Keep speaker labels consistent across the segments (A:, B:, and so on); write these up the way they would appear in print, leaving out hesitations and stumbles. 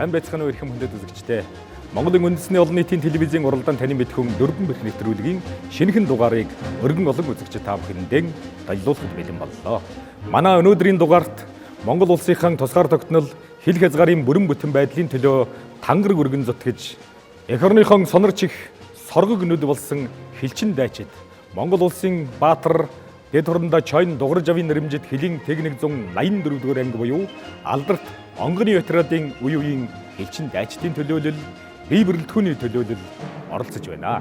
A: Сайн байцгаана уу эрхэм хүндэт үзэгчдээ. Монголын үндэсний олон нийтийн телевизийн уралдаан таны мэдхүн дөрвөн бэрх нэвтрүүлгийн шинэхэн дугаарыг өргөн олон үзэгчид та бүхэндээ далилуулахад бэлэн боллоо. Манай өнөөдрийн дугаарт Монгол улсынхан тусгаар тогтнол хил хязгаарын бүрэн бүтэн байдлын төлөө тангараг өргөн зүтгэж эх орныхон сонорч их соргог нүд болсон хилчин дайчид Монгол улсын баатар дэд хурандаа чойн дугарж авын нэрэмжит хилийн техник 184 дугаар анги буюу алдарт онгоны ветеранын үе үеийн хилчин дайчдын төлөөлөл бие бүрэлдэхүүний төлөөлөл оролцож байна.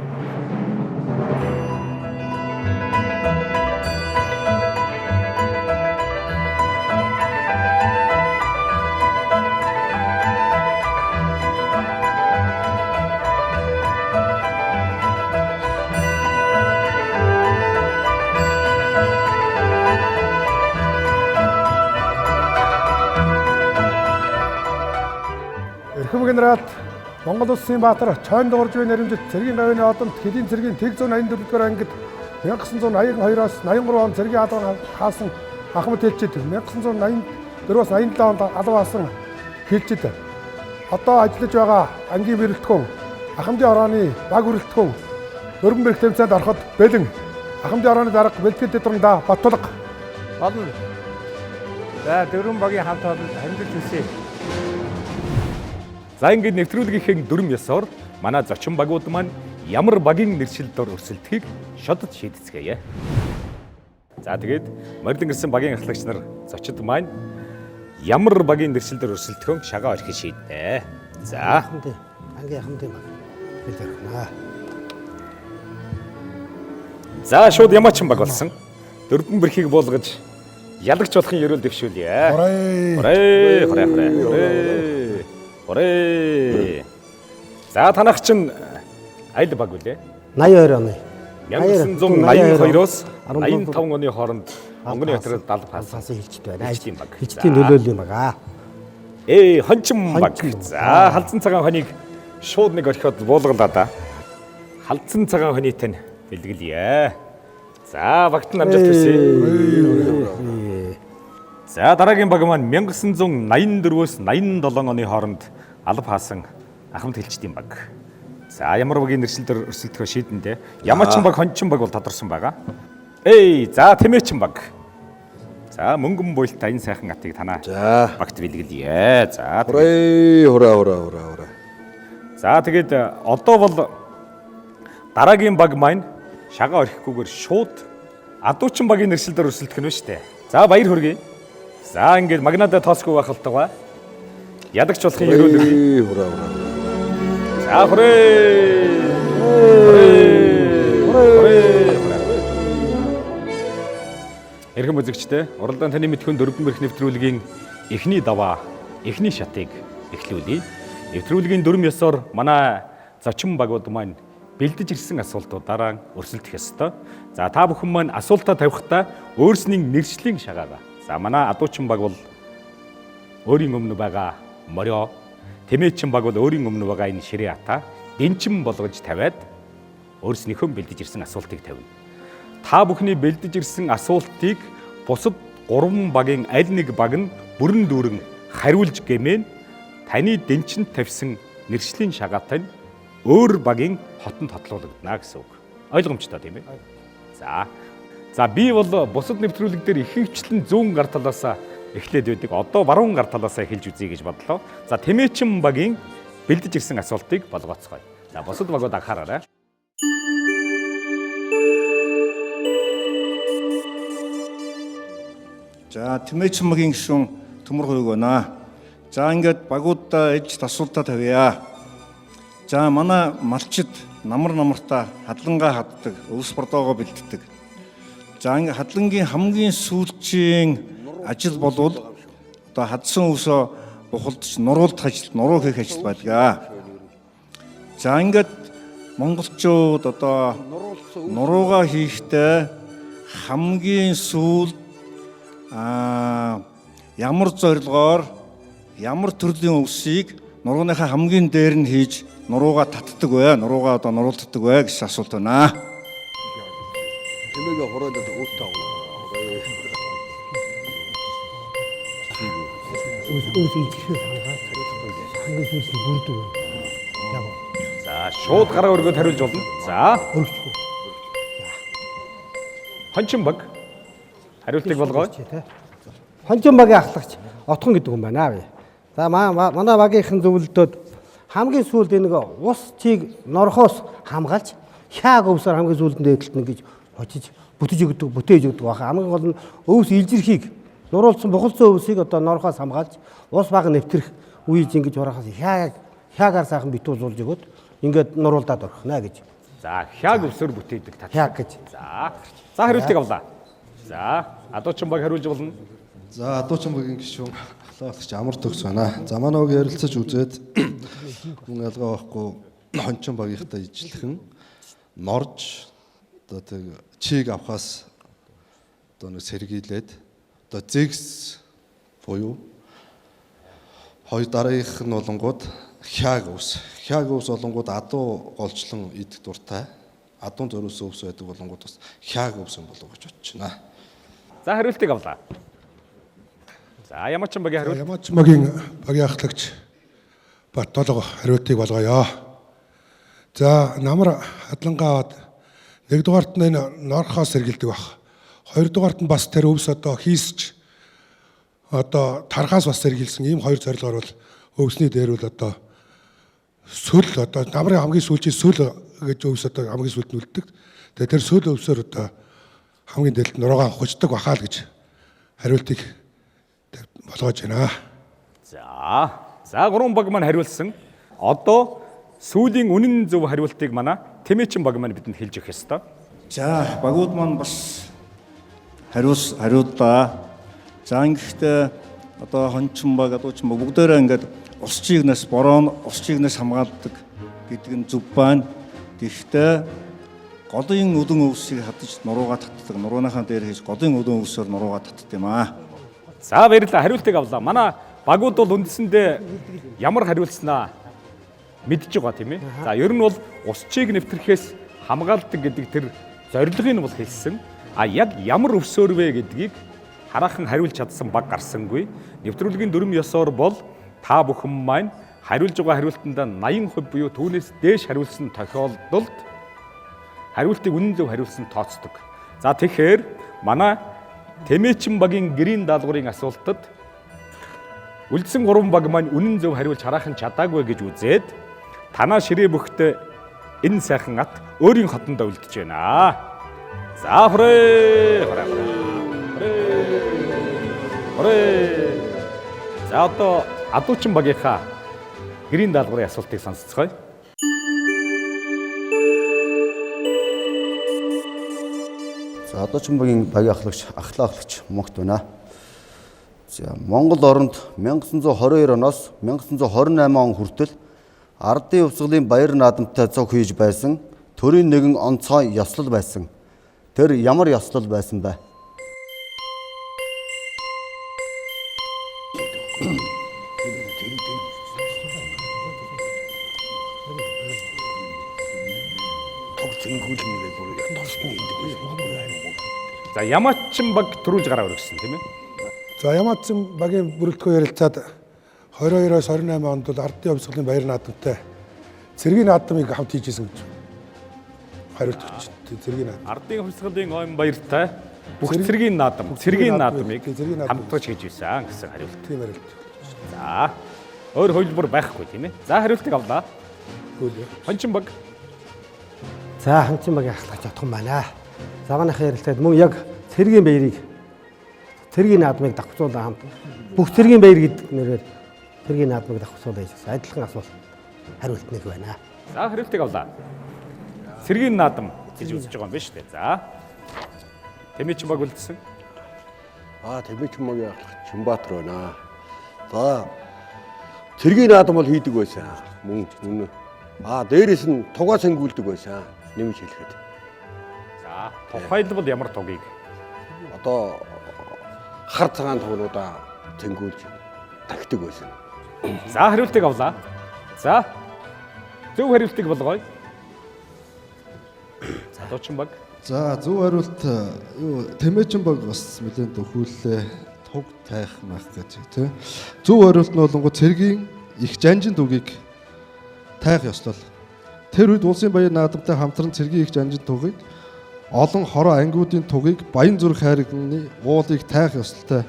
B: Эрхэм генерал Монгол улсын баатар чойн дугарж буй нэрэмжит цэргийн гавьяаны одонд хэдийн цэргийн тэг 184 дугаар ангид 1982-аас 83 он цэргийн албан хаасан Ахмад Хэлчид 1984-аас 87 онд албан хаасан Хэлчид одоо ажиллаж байгаа ангийн бүрэлдэхүүн Ахмадын орооны баг бүрэлдэхүүн дөрвөн бэрх тэмцээнд ороход бэлэн Ахмадын орооны дарга Бэлтгэл Тэдрэмдаа Баттулга
C: болно. За дөрвөн багийн хамт олонд хамжилт хүсье.
A: За ингээд нэвтрүүлгийнхээ дүрм ёсоор манай зочин багууд маань ямар багийн нэршил дор өрсөлдөхийг шодод шийдэцгээе. За тэгээд морилон ирсэн багийн ахлагч нар зочид маань ямар багийн нэршил дор өрсөлдөхөн шагаа орхиж шийднэ. За
B: ангийн хамтын баг хэлэрхнаа.
A: За шууд ямаачин баг болсон. Дөрвөн бэрхийг буулгаж ялагч болохын ерөөл дэвшүүлье. Хорой. За танах чинь айл баг үлээ.
D: 82 оны.
A: 1982-оос 85 оны хооронд онгоны ветеран далд
D: хаасан хэлчихдээ байна.
A: Хэлчтийн баг.
D: Хэлчтийн нөлөөллийн баг аа.
A: Хончин баг. За халдсан цагаан хоныг шууд нэг орхиод буулгалаа да. Халдсан цагаан хонийтэй бэлгэлье. За багт нь амжилт хүсье. За дараагийн баг маань 1984-өөс 87 оны хооронд алба хаасан Ахмад Хэлчтийн баг. За ямар багийн нэршилээр өрсөлдөхөө шийдэндээ Ямаачин баг, Хончин баг бол тодорсон байгаа. За Тэмээчин баг. За мөнгөн буйлтаа энэ сайхан атыг танаа багт бэлгэлье. За
E: Хура.
A: За тэгээд одоо бол дараагийн баг маань шагаа орхихгүйгээр шууд Адуучин багийн нэршилээр өрсөлдөх нь ба штэ. За баяр хүргэе. За ингээд магнадаа тоосгүй байх болтойгоо. Ядагч болохын ерөөл өгье.
E: Хура.
A: За Эрхэм үзэгчдээ уралдаан таны мэдхүн дөрвөн бэрх нэвтрүүлгийн эхний даваа, эхний шатыг эхлүүлье. Нэвтрүүлгийн дүрм ёсоор манай зочин багууд маань бэлдэж ирсэн асуултуудаараа өрсөлдөх ёстой. За та бүхэн маань асуултаа тавихдаа өөрсний нэршлийн шагаагаа. За манай Адуучин баг бол өөрийн өмнө байгаа морио, Тэмээчин баг бол өөрийн өмнө байгаа энэ ширээ ата дэнчин болгож тавиад өөрснийхөө бэлдэж ирсэн асуултыг тавина. Та бүхний бэлдэж ирсэн асуултыг бусад 3 багийн аль нэг баг нь бүрэн дүүрэн хариулж гэмээн таны дэнчинд тавьсан нэршлийн шагаатай нь өөр багийн хотод тотлуулагдана гэсэн үг. Ойлгомжтой тийм ээ? За би бол бусад нэвтрүүлэг дээр ихэвчлэн зүүн гар талаасаа эхлээд байдаг. Одоо баруун гар талаасаа эхэлж үзье гэж бодлоо. За Тэмээчин багийн бэлдэж ирсэн асуултыг болгооцгоё. За бусад багууд анхаараарай.
E: За Тэмээчин багийн гишүүн Төмөр хойг байна. За ингээд багуудаа ээж асуултаа тавья. За манай малчид намартаа хадлангаа хаддаг, өвс бордоогоо бэлддэг. За ингээд хадлангийн хамгийн сүүлчийн ажил болвол одоо хадсан өвсөө бухалдаж нуруулах ажил, нуруу хийх ажил байдаг. За ингээд монголчууд одоо нуруугаа хийхдээ хамгийн сүүл ямар зорилгоор ямар төрлийн өвсийг нурууныхаа хамгийн дээр нь хийж нуруугаа татдаг вэ? Нуруугаа одоо нуруулдаг вэ гэсэн асуулт байна.
F: Тэмээгээ хороод өвтөө.
D: Өөсөө хамгийн сүүлд нь бүрдэг. Яг уу.
A: За шууд гараа өргөд хариулж болно. За
D: Өргөхгүй.
A: Хончин баг хариултыг болгоо.
D: Хончин багийн ахлагч отхон гэдэг юм байна аа. За манай багийнхан зөвлөлтөд хамгийн сүүлд нэг ус чийг норхоос хамгаалж хяаг өвсөөр хамгийн сүүлдэнд эдэлтэн гэж хочиж бүтээж өгдөг баха. Хамгийн гол нь өвс илжирхийг нуруулсан бухалсан өвсийг одоо норхоос хамгаалж ус баг нэвтрэх үеж ингэж урахаас хяагаар сайхан битүүлж өгöd ингээд нуруулдаад орхино гэж.
A: За хяаг өвсөөр бүтээдэг татсан.
D: Хяаг гэж.
A: За хариултыг авлаа. За Адуучин баг хариулж болно.
F: За Адуучин багийн гишүүн ахлагч амар төгс байна. За манайг ярилцаж үзээд хүн ялгаа байхгүй хончин багийнхтай ижилхэн норж одоо тэг чийг авахаас одоо нэг сэргийлээд одоо зэгс буюу хоёр дараагийнх нь болонгууд хяаг өвс болонгууд адуу голчлон идэх дуртай. Адуун зориулсан өвс байдаг болонгууд бас хяаг өвс юм болов гэж бодож байна.
A: За хариултыг авлаа. За Ямачин багийн хариулт.
B: Ямачин багийн багийн ахлагч Баттолго хариултыг болгоё. За намар хадлангаа нэгдүгээрт нь норхоос сэргийлдэг баг. Хоёрдугаарт нь бас тэр өвс одоо хийсч одоо тархаас бас сэргийлсэн ийм хоёр зорилгоор бол өвсний дээр бол одоо сүл одоо намрын хамгийн сүүлчийн сүл гэж өвс одоо хамгийн сүүлд нь үлддэг. Тэгээ тэр сүл өвсөөр одоо хамгийн дээлд нуруугаа хучдаг бахаа л гэж хариултыг болгож байна.
A: За гурван баг маань хариулсан. Одоо сүүлийн үнэн зөв хариултыг манай Тэмээчин баг маань бидэнд хэлж өгөх ёстой.
E: За багууд маань бас хариуллаа. За ингэхдээ одоо хончин баг, Адуучин баг бүгдээрээ ингээд ус чигнээс хамгаалдаг гэдэг нь зөв байна. Гэхдээ голын өдөн өвсийг хадаж нуруугаа татдаг. Нурууныхаа дээр хийж голын өдөн өвсөөр нуруугаа татдаг юм аа.
A: За баярлалаа. Хариултыг авлаа. Манай багууд бол үндсэндээ ямар хариулснаа мэдж байгаа тийм ээ. За ер нь бол ус чийг нэвтрэхээс хамгаалдаг гэдэг тэр зорилгыг нь бол хэлсэн. А яг ямар өвсөөр вэ гэдгийг хараахан хариулж чадсан баг гарсангүй. Нэвтрүүлгийн дүрм ёсоор бол та бүхэн маань хариулж байгаа хариултандаа 80% буюу түүнээс дээш хариулсан тохиолдолд хариултыг үнэн зөв хариулсан тооцдог. За тэгэхээр манай Тэмээчин багийн гэрийн даалгаврын асуултад үлдсэн 3 баг маань үнэн зөв хариулж хараахан чадаагүй гэж үзээд танаа ширээ бөхтө энэ сайхан ат өөрийн хотондоо үлдэж байна. За хүрээ. За одоо Адуучин багийнхаа гэрийн даалгаврын асуултыг сонсцгоё.
G: За Адуучин багийн багийн ахлагч Монголд байна. За Монгол оронд 1922 оноос 1928 он хүртэл ардын өвсгөлийн баяр наадамтай цог хийж байсан төрийн нэгэн онцгой ёслол байсан. Тэр ямар ёслол байсан бэ?
A: За Ямачин баг төрүүлж гараа өргөсөн тийм ээ.
B: За Ямачин багийн бүрэлдэхүүн ярилцаад 22-оос 28 онд бол ардын өвсгөлийн баяр наадамтай цэргийн наадмыг хамт хийжсэн гэж хариулт өгч. Цэргийн наадам.
A: Ардын өвсгөлийн ойн баяртай бүх цэргийн наадамыг хамтдаж хийж байсан гэсэн хариулт.
B: Тийм хариулт.
A: За өөр хөлбөр байхгүй тийм ээ. За хариултыг авлаа. Хончин баг.
D: За хончин багийн ахлагч отхон байна. За манайхаа ярилцаад мөн яг цэргийн баярыг цэргийн наадмыг давхцуулаа хамт бүх цэргийн баяр гэдэг нэрээр цэргийн наадмыг давхцуулаа гэж адилхан асуулт хариулт нэг байна.
A: За хариултыг авлаа. Цэргийн наадам гэж үзэж байгаа юм байна шүү дээ. За Тэмээчин баг үлдсэн.
H: Тэмээчин багийн ахлагч Чимбаатар байна. За цэргийн наадам бол хийдэг байсан. Мөн үнэ. Дээрээс нь тугаа сангуулдаг байсан. Нэмж хэлэхэд.
A: За тухайлбал ямар тугийг?
H: Одоо хар цагаан тугнуудаа цангуулж тагтдаг байсан.
A: За хариултыг авлаа. За зөв хариултыг болгоё. За Адуучин баг.
F: За зөв хариулт Тэмээчин баг бас нэлээд өхүүллээ. Туг тайх мах гэж тий. Зөв хариулт нь болонгоо цэргийн их жанжин түүгийг тайх ёслол. Тэр үед улсын баяр наадамтай хамтран цэргийн их жанжин түүгийг олон хороо ангиудын түүгийг Баян зүрх хайрганы уулыг тайх ёслолтой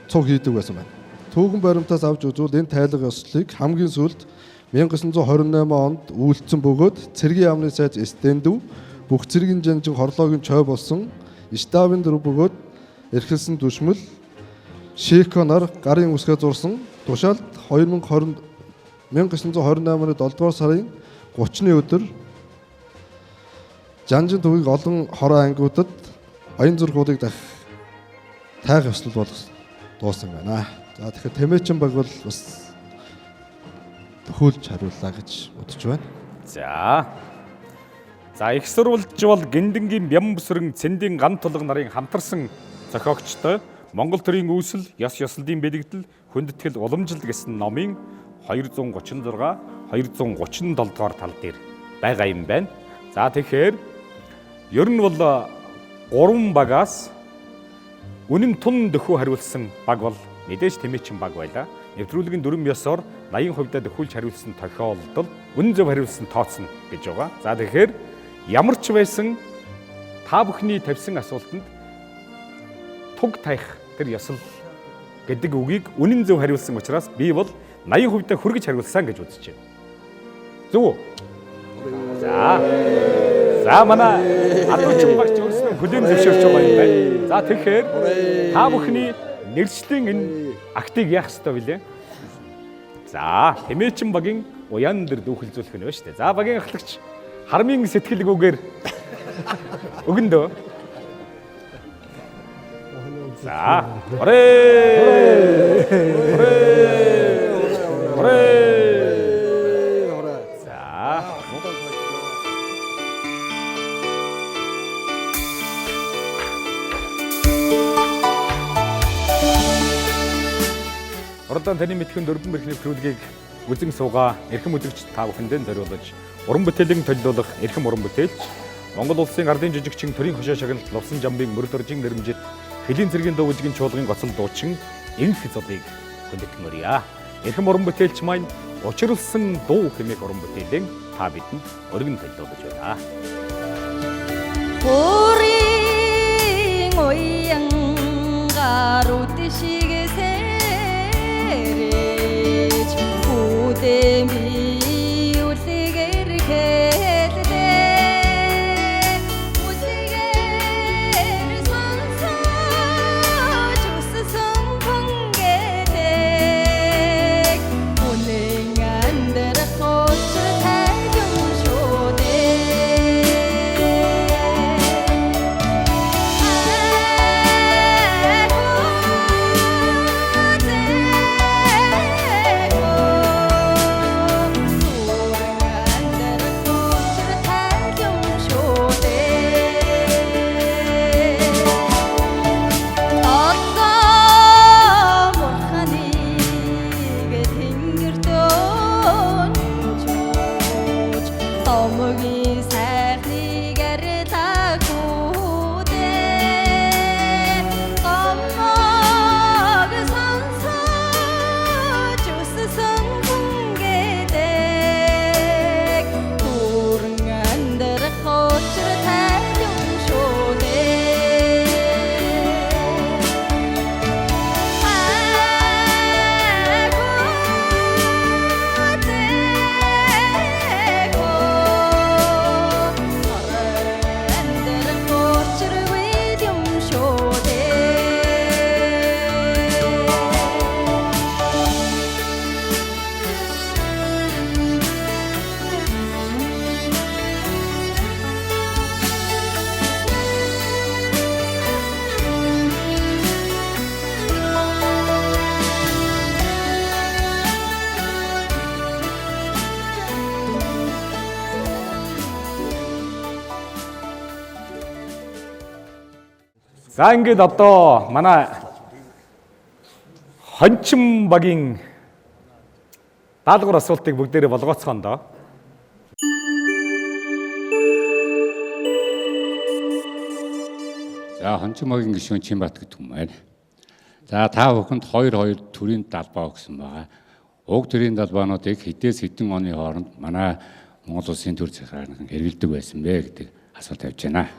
F: цуг хийдэг байсан байна. Түүхэн баримтаас авч үзвэл энэ тайлга ёслолыг хамгийн сүүлд 1928 онд үйлдсэн бөгөөд цэргийн яамны сайд Стендв бүх цэргийн жанжин хорлоогийн чой болсон штабын дөрөв бөгөөд эрхэлсэн түшмэл Шейконоор гарын үсгээ зурсан тушаалд 1928 оны 7 дугаар сарын 30-ны өдөр жанжин төвийг олон хороо ангиудад Баян зүрх уулыг тайх ёслол бол дууссан байна. За тэгэхээр Тэмээчин баг бол бас төхөөлж хариуллаа гэж бодож байна.
A: За их сурвалж бол Гиндэнгийн Бямбсрэн Цэндийн ган тулга нарын хамтарсан зохиогчтой Монгол төрийн үүсэл, ёс ёслолын бэлэгдэл, хүндэтгэл, уламжлал гэсэн номын 236, 237 дугаар тал дээр байгаа юм байна. За тэгэхээр ер нь бол 3 багаас үнэн тун дөхөө хариулсан баг бол мэдээж Тэмээчин баг байлаа. Нэвтрүүлгийн дүрм ёсоор 80% дөхүүлж хариулсан тохиолдол үнэн зөв хариулсан тооцно гэж байгаа. За тэгэхээр ямар ч байсан та бүхний тавьсан асуултанд туг таих тэр ёсол гэдэг үгийг үнэн зөв хариулсан учраас би бол 80% хүргэж хариулсан гэж үзэж байна. Зөв үү? За манай Адуучин багч өөрснөө хүлээн зөвшөөрч байгаа юм байна. За тэгэхээр та бүхний нэршлийн энэ актыг яах ёстой вэ? За Тэмээчин багийн уян дээр дүүхэлзүүлэх нь байна шүү дээ. За багийн ахлагч хармын сэтгэлгүйгээр өгөндөө. За Оролдон таны мэдхэн дөрвөн мэрхний нэвтрүүлгийг үзэн суугаа эрхэм үзэгч та бүхэндээ зориулж уран бүтээлийн төлөвлөх эрхэм уран бүтээлч Монгол улсын ардын жижигчин төрийн хошоо шагналт Лувсан жамбын мөрд оржин нэрмжит Хөлийн цэргийн дуужилгийн чуулгын гоцол дуучин энх зодыг хүндэтгэмөрье. Эрхэм уран бүтээлч маань учирлсан дуу хэмээх уран бүтээлийн та бидэнд өргөн төлөвлөж байна.
I: Өөрийн уян гарууд шигэсэрэж үдэми үлсэгэр хэлдэг үлсэгэр сонсож үссэн хүнгэдэг үнэн амьдрах учир тайван
A: За ингээд одоо манай хончин багийн даалгавар асуултыг бүгдээрээ болгооцгоно.
J: За хончин багийн гишүүн Чимбат гэдэг юм байна. За та бүхэнд 2 төрлийн далбаа өгсөн байгаа. уг төрийн далбаануудыг хэдээс хэдэн оны хооронд манай Монгол улсын төр захиргаан хэрэгэлдэг байсан бэ гэдэг асуулт тавьж байна.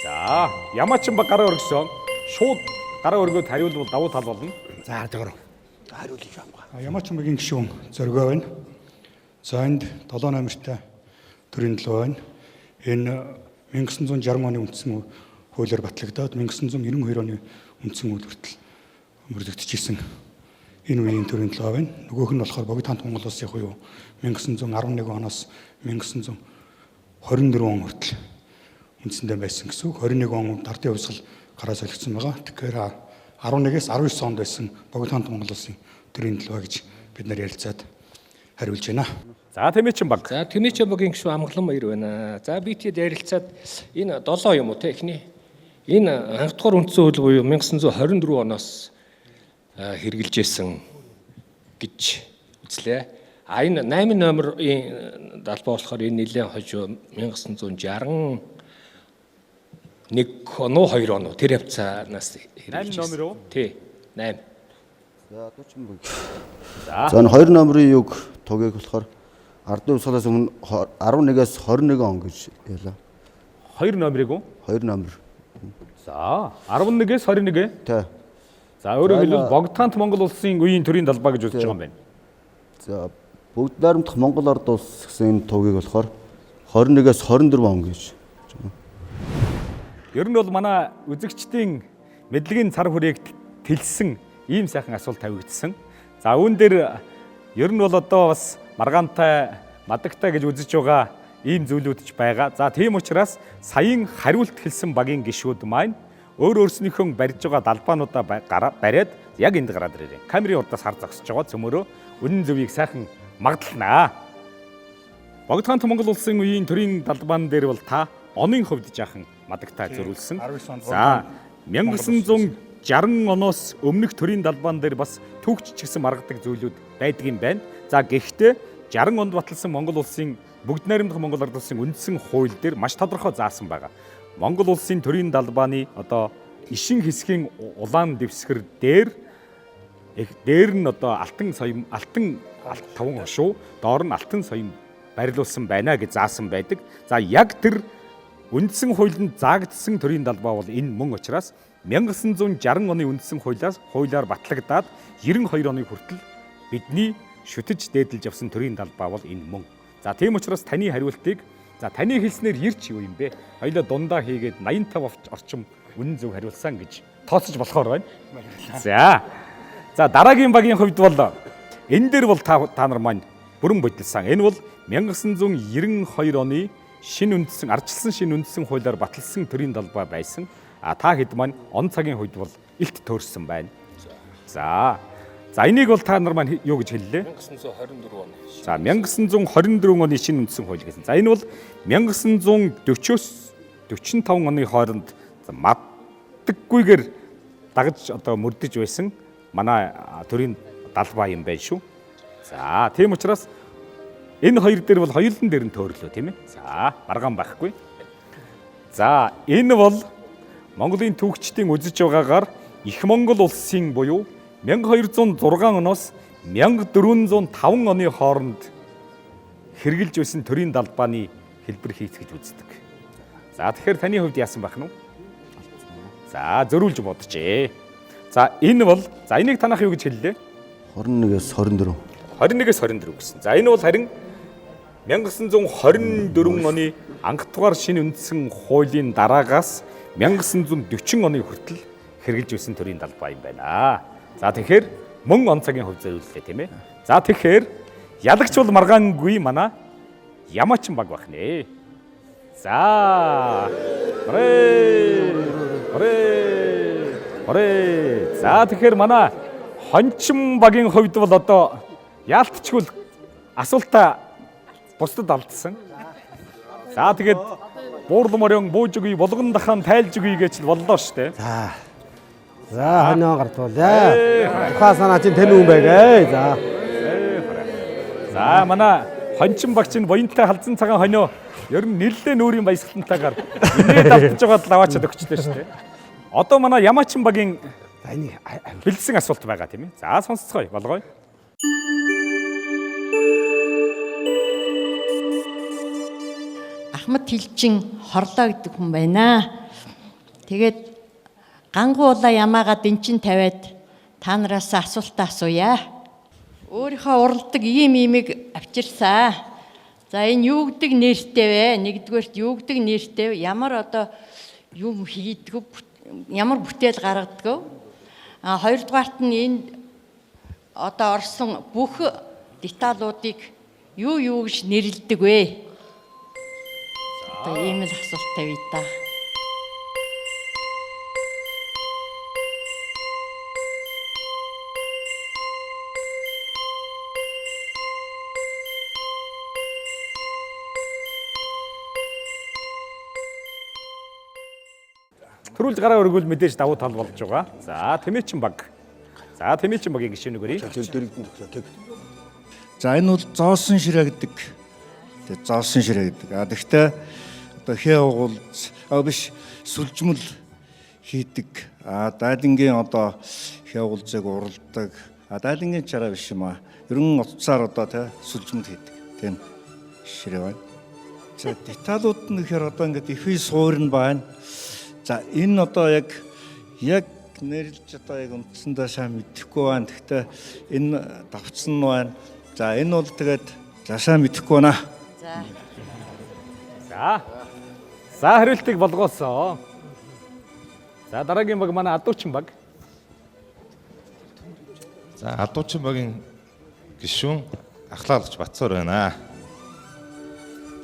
A: За, ямар ч юм ба гараа өргөсөн. Шууд гараа өргөөд хариулбал давуу тал болно.
D: За тэгэр.
K: Ямар ч юмгийн гишүүн зөргөө байна. За энд 7 номертай төрийн төлөө байна. Энэ 1960 оны үндсэн хуулиар батлагдаад 1992 оны үндсэн хууль хүртэл мөрдөгдөжсэн энэ үеийн төрийн төлөө байна. Нөгөөх нь болохоор Богд хаант Монгол улсын хуйуу 1911 оноос 1924 он хүртэл үндсэндээ байсан гэсэн үг. 21 он ардын хувьсгал гараа солигдсон байгаа. Тэгэхээр 11-ээс 19 онд байсан Богд хаант Монгол улсын төрийн төлөө гэж бид нар ярилцаад хариулж байна.
A: За Тэмээчин баг.
L: За Тэмээчин багийн гишүүн Амгалан баяр байна. За би тэгэд ярилцаад энэ 7 юм уу те эхний энэ анхдугаар үндсэн хууль буюу 1924 оноос хэрэгжилжсэн гэж үзлээ. А энэ 8 номерын далбаа болохоор энэ нэлээд хожуу 1961 оноо 2 оноо тэр явцаанаас
A: хэрэгжилжсэн. 8 номер уу?
L: Тий. 8.
G: За одоо ч юм бэ. За энэ 2 номерын юг тугийг болохоор ардын хувьсгалаас өмнө 11-ээс 21 он гэж ялаа.
A: 2 номерыг үү?
G: 2 номер.
A: За 11-ээс 21.
G: Тий.
A: За өөрөөр хэлбэл Богд хаант Монгол улсын үеийн төрийн далбаа гэж үзэж байгаа юм байна.
G: За бүгд найрамдах Монгол ард улс гэсэн энэ тугийг болохоор 21-ээс 24 он гэж.
A: Ер нь бол манай үзэгчдийн мэдлэгийн цар хүрээг тэлсэн ийм сайхан асуулт тавигдсан. За үүн дээр ер нь бол одоо бас маргаантай, мадагтай гэж үзэж байгаа ийм зүйлүүд ч байгаа. За тийм учраас саяын хариулт хэлсэн багийн гишүүд маань өөрснийхөө барьж байгаа далбаануудаа бариад яг энд гараад ирээ. Камерын урдаас хар зогсож байгаа цөмөрөө үнэн зөвийг сайхан магадalnаа. Богд хаант Монгол улсын үеийн төрийн далбаан дээр бол та оны хувьд жаахан мадагтай зөрүүлсэн. За 1960 оноос өмнөх төрийн далбаан дээр бас төгч ч гэсэн маргадаг зүйлүүд байдаг юм байна. За гэхдээ 60 онд баталсан Монгол улсын бүгд найрамдах Монгол ард улсын үндсэн хууль дээр маш тодорхой заасан байгаа. Монгол улсын төрийн далбааны одоо ишин хэсгийн улаан дэвсгэр дээр нь одоо алтан таван хошуу, доор нь алтан соён барилуулсан байна гэж заасан байдаг. За яг тэр үндсэн хуулинд заагдсан төрийн далбаа бол энэ мөн учраас 1960 оны үндсэн хуулиар батлагдаад 92 оны хүртэл бидний шүтэж дээдэлж явсан төрийн далбаа бол энэ мөн. За тийм учраас таны хариултыг таны хэлснээр ирч юу юм бэ? Хоёлоо дундаа хийгээд 85 орчим үнэн зөв хариулсан гэж тооцож болохоор байна. За дараагийн багийн хувьд бол энэ дээр бол та нар маань бүрэн бодилсан. Энэ бол 1992 оны ардчилсан шинэ үндсэн хуулиар баталсан төрийн далбаа байсан. Та хэд маань он цагийн хувьд бол илт төөрсөн байна. За энийг бол та нар маань юу гэж хэллээ?
L: 1924 он.
A: За 1924 оны шинэ үндсэн хууль гэсэн. За энэ бол 1940-оос 45 оны хооронд маддаггүйгээр дагаж одоо мөрдөж байсан манай төрийн далбаа юм байна шүү. За тийм учраас энэ хоёр дээр бол хоёулын дээр нь төөрлөө тийм ээ. За маргаан байхгүй. За энэ бол Монголын түүхчдийн үзэж байгаагаар Их Монгол улсын буюу 1206 оноос 1405 оны хооронд хэрэгжилж байсан төрийн далбааны хэлбэр хийц гэж үздэг. За тэгэхээр таны хувьд яасан байх нь вэ? За зөрүүлж бодчихъя. За энэ бол энийг танах юу гэж хэллээ?
G: 21-ээс 24.
A: 21-ээс 24 гэсэн. За энэ бол харин 1924 оны анх дугаар шинэ үндсэн хуулийн дараагаас 1940 оны хүртэл хэрэгжилж байсан төрийн далбаа юм байна. За тэгэхээр мөн он цагийн хувь зөвлөлөө тийм ээ. За тэгэхээр ялагч бол маргаангүй манай Ямаачин баг байх нэ. За За тэгэхээр манай Хончин багийн хувьд бол одоо яалтчгүй асуултаа бусдад алдсан. За тэгээд буурал морин бууж өгье, булган дахан тайлж өгье гэж боллоо штэ.
D: Хоноо гартвал. Ухаа санаа чинь тэн юм байгээ.
A: За манай хончин багч нь буянтай халзан цагаан хонио ер нь нэлээд нүүрийн баясгалтантайгаар инээд автаж байгаад лаваачаад өгчлээ шүү дээ. Одоо манай Ямаачин багийн бэлдсэн асуулт байгаа тийм ээ. За сонсцгоё болгоё.
M: Ахмад Хилчин хорлоо гэдэг хүн байна. Тэгээд гангуула ямаагаа дэнчин тавиад та нараас асуултаа асууя. Өөрийнхөө уралдаг ийм имийг авчирсан. За энэ юу гэдэг нэртэй вэ? Нэгдүгээрт юу гэдэг нэртэй вэ? Ямар одоо юм хийдэг, ямар бүтээл гаргадаг вэ? Хоёрдугаарт нь энэ одоо орсон бүх деталуудыг юу гэж нэрлэдэг вэ? Одоо ийм л асуулт тавья та.
A: Төрүүлж гараа өргөл мэдээж давуу тал болж байгаа. За Тэмээчин баг. За Тэмээчин багийн гишүүн өгөрье.
E: За энэ бол зоосон ширээ гэдэг. Тэгээ зоосон ширээ гэдэг. Гэхдээ одоо хээ угуулж биш сүлжмэл хийдэг. Дайлангийн одоо хээ угуулжийг уралдаг. Дайлангийн чараа биш юм аа. Ерөн утсаар одоо тэ сүлжмэл хийдэг. Тийм ширээ байна. За деталууд нь гэхээр одоо ингээд их суурн байна. За энэ одоо яг нэрлж одоо яг үндсэндээ сайн мэдэхгүй байна. Гэхдээ энэ давцсан нь байна. За энэ бол тэгээд жашаа мэдэхгүй байна.
A: За хариултыг болгоосоо. За дараагийн баг манай Адуучин баг.
N: За Адуучин багийн гишүүн Ахлаалагч Батцоор байна.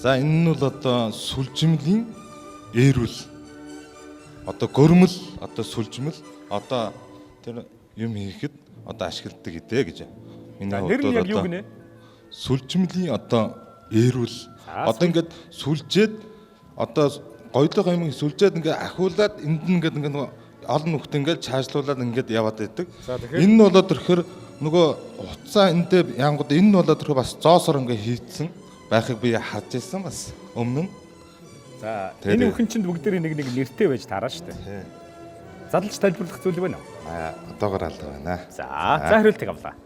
N: За энэ нь бол одоо сүлжмэлийн ээрүүл. Одоо гөрмөл, одоо сүлжмэл, одоо тэр юм хийхэд одоо ашигладаг гэдэг гэж. Миний
A: хувьд бол одоо
N: сүлжмэлийн одоо ээрүүл. Одоо ингээд сүлжээд одоо гоёлоо юм сүлжээд ингээд ахиулаад энд нь ингээд олон нүхт ингээд цаашлуулаад ингээд яваад байдаг. Энэ нь болоод тэрхэр нөгөө утсаа эндээ янгууд энэ нь болоод тэрхэр бас зоосоор ингээд хийцэн байхыг би харж ирсэн бас өмнө нь.
A: За энэ өхөнчөнд бүгдээрээ нэг нэртэй байж таараа шүү дээ. Задлж тайлбарлах зүйл байна уу?
N: Одоогоор алга байна.
A: За хариултыг авлаа.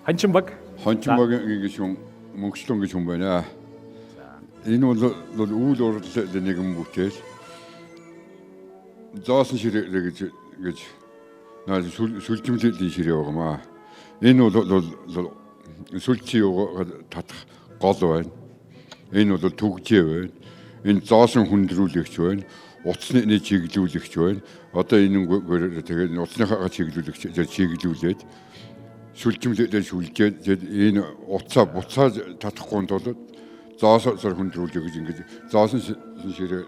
A: Хончин баг.
O: Хончин багийн гишүүн мөнгөчлөн гэж хүн байна. Энэ бол үйл урлалын нэгэн бүтээл. Зоосон ширээ гэж сүлжмэлийн ширээ байгаамаа. Энэ бол сүлжийн татах гол байна. Энэ бол түгжээ байна. Энэ зоосон хүндрүүлэгч байна. Утасны чиглүүлэгч байна. Одоо энэ тэгээд утасныхаа чиглүүлээд сүлжмэлээр сүлжээд энэ буцаа татахгүй тул зоосоор хүндрүүлэх гэж ингэж зоосон ширээ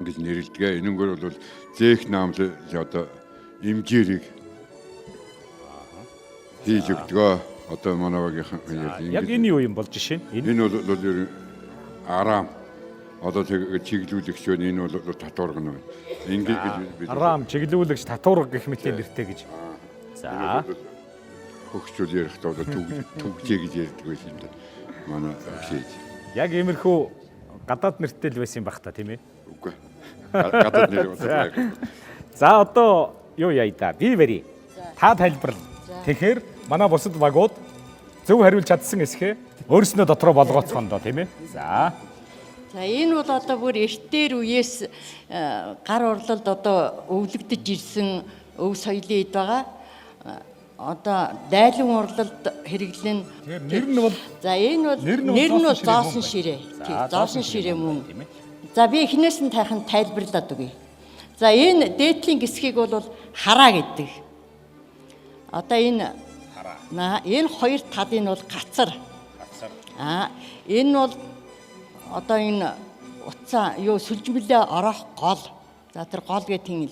O: гэж нэрлэдэг. Энэгээр бол зээх наамл одоо имжирийг хийж өгдөг. Одоо манай багийн
A: яг энэ юу юм бол жишээ нь?
O: Энэ бол арам. Одоо тэг чиглүүлэгч байна. Энэ бол татварга нь байна. Ингээд
A: арам чиглүүлэгч татварга гэх мэтийн нэртэй гэж. За
O: хөгчүүл ярихдаа түгжээ гэж ярьдаг байсан юм да. Манай хийж.
A: Яг иймэрхүү гадаад нэртэй л байсан юм бах та тийм ээ?
O: Үгүй. Гадаад нэр.
A: За одоо юу яа да? Би барь. Та тайлбарлаа. Тэгэхээр манай бусад багууд зөв хариулж чадсан эсхэ өөрснөө дотроо болгооцгоно доо тийм ээ. За
M: энэ бол одоо бүр эртээр үеэс гар урлалд одоо өвлөгдөж ирсэн өв соёлын эд байгаа. Одоо дайлан урлалд хэрэглэн
A: нэр нь бол
M: нэр нь бол зоосон ширээ. Зоосон ширээ мөн. За би эхнээс нь тайхан тайлбарлаад өгье. За энэ дээдлийн гисхийг бол хараа гэдэг. Одоо энэ хоёр талын бол гацар. Энэ бол одоо энэ утсаа сүлжмэлээ орох гол. За тэр гол гэдэг юм.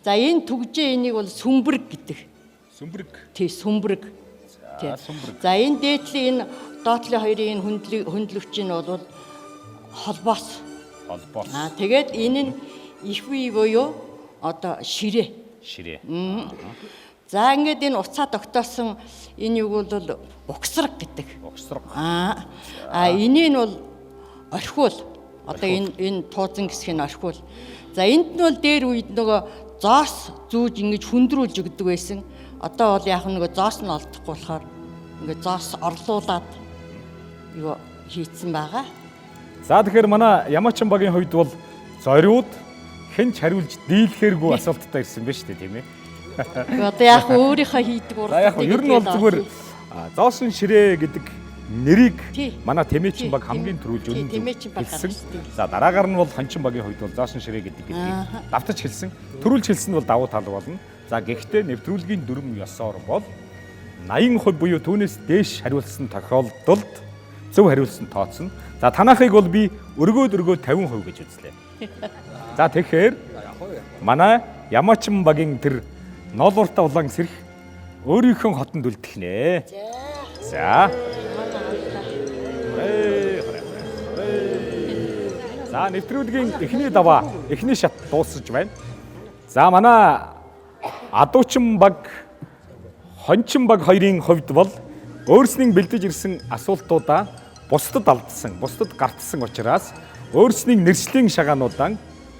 M: За энэ түгжээ энийг бол сүмбэрэг гэдэг.
A: Сүмбэрэг.
M: Тий, сүмбэрэг. За энэ дээдлийн энэ доотлын хоёрын энэ хөндлөгч нь бол холбоос. Тэгээд энэ нь их бие буюу одоо ширээ.
A: Ширээ.
M: За ингээд энэ уцаа тогтоосон энэ юг бол угсраг гэдэг.
A: Угсраг.
M: Энийг нь бол орхиул. Одоо энэ туузан хэсгийг орхиул. За энд нь бол дээр үед нөгөө зоос зүүж ингэж хүндрүүлж өгдөг байсан. Одоо бол яг нөгөө зоос нь олдохгүй болохоор ингээд зоос орлуулад юу хийцэн байгаа.
A: За тэгэхээр манай Ямаачин багийн хувьд бол зориуд хэнч хариулж дийлэхэргүй асуулттай ирсэн байна шүү дээ, тийм ээ.
M: Одоо яг өөрийнхөө хийдэг
A: За яг ер нь бол зүгээр зоосон ширээ гэдэг нэрийг манай Тэмээчин баг хамгийн түрүүлж хэлсэн. За дараагаар нь бол Хончин багийн хувьд бол зоосон ширээ гэдгийг давтаж хэлсэн. Түрүүлж хэлсэн нь бол давуу тал болно. За гэхдээ нэвтрүүлгийн дүрм ёсоор бол 80% буюу түүнээс дээш хариулсан тохиолдолд зөв хариулсан тооцно. За танахыг бол би өргөөд 50% гэж үзлээ. За тэгэхээр манай Ямаачин багийн тэр ноолууртай улаан сэрх өөрийнхөө хотонд үлдэх нэ. За. За нэвтрүүлгийн эхний даваа, эхний шат дуусаж байна. За манай Адуучин баг, Хончин баг хоёрын хувьд бол өөрсдийн бэлдэж ирсэн асуултуудаа бусдад алдсан, бусдад гартсан учраас өөрсдийн нэршлийн шагаануудаа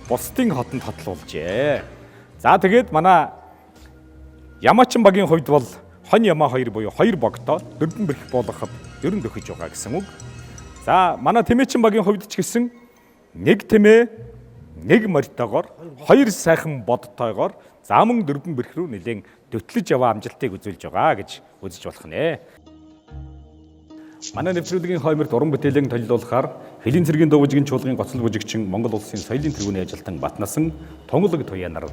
A: бусдын хотонд хотлуулжээ. За тэгээд манай Ямаачин багийн хувьд бол Хонь Ямаа 2 буюу 2 богдоо дөрвөн бэрх болгоход дөрөв дөхөж байгаа гэсэн үг. За манай Тэмээчин багийн хувьд ч гэсэн нэг тэмээ, нэг морьтойгоор, 2 сайхан бодтойгоор зааман дөрвөн бэрх рүү нэлээд дөтлөж яваа амжилтыг үзүүлж байгаа гэж үзэж болох нэ. Манай нэвтрүүлгийн хойморт уран бүтээлийн толилуулахаар Хөлийн цэргийн дуугжгийн чуулгын гоцлог бүжигчин Монгол улсын соёлын тэргүүний ажилтан Батнасан Тонголог Туянаар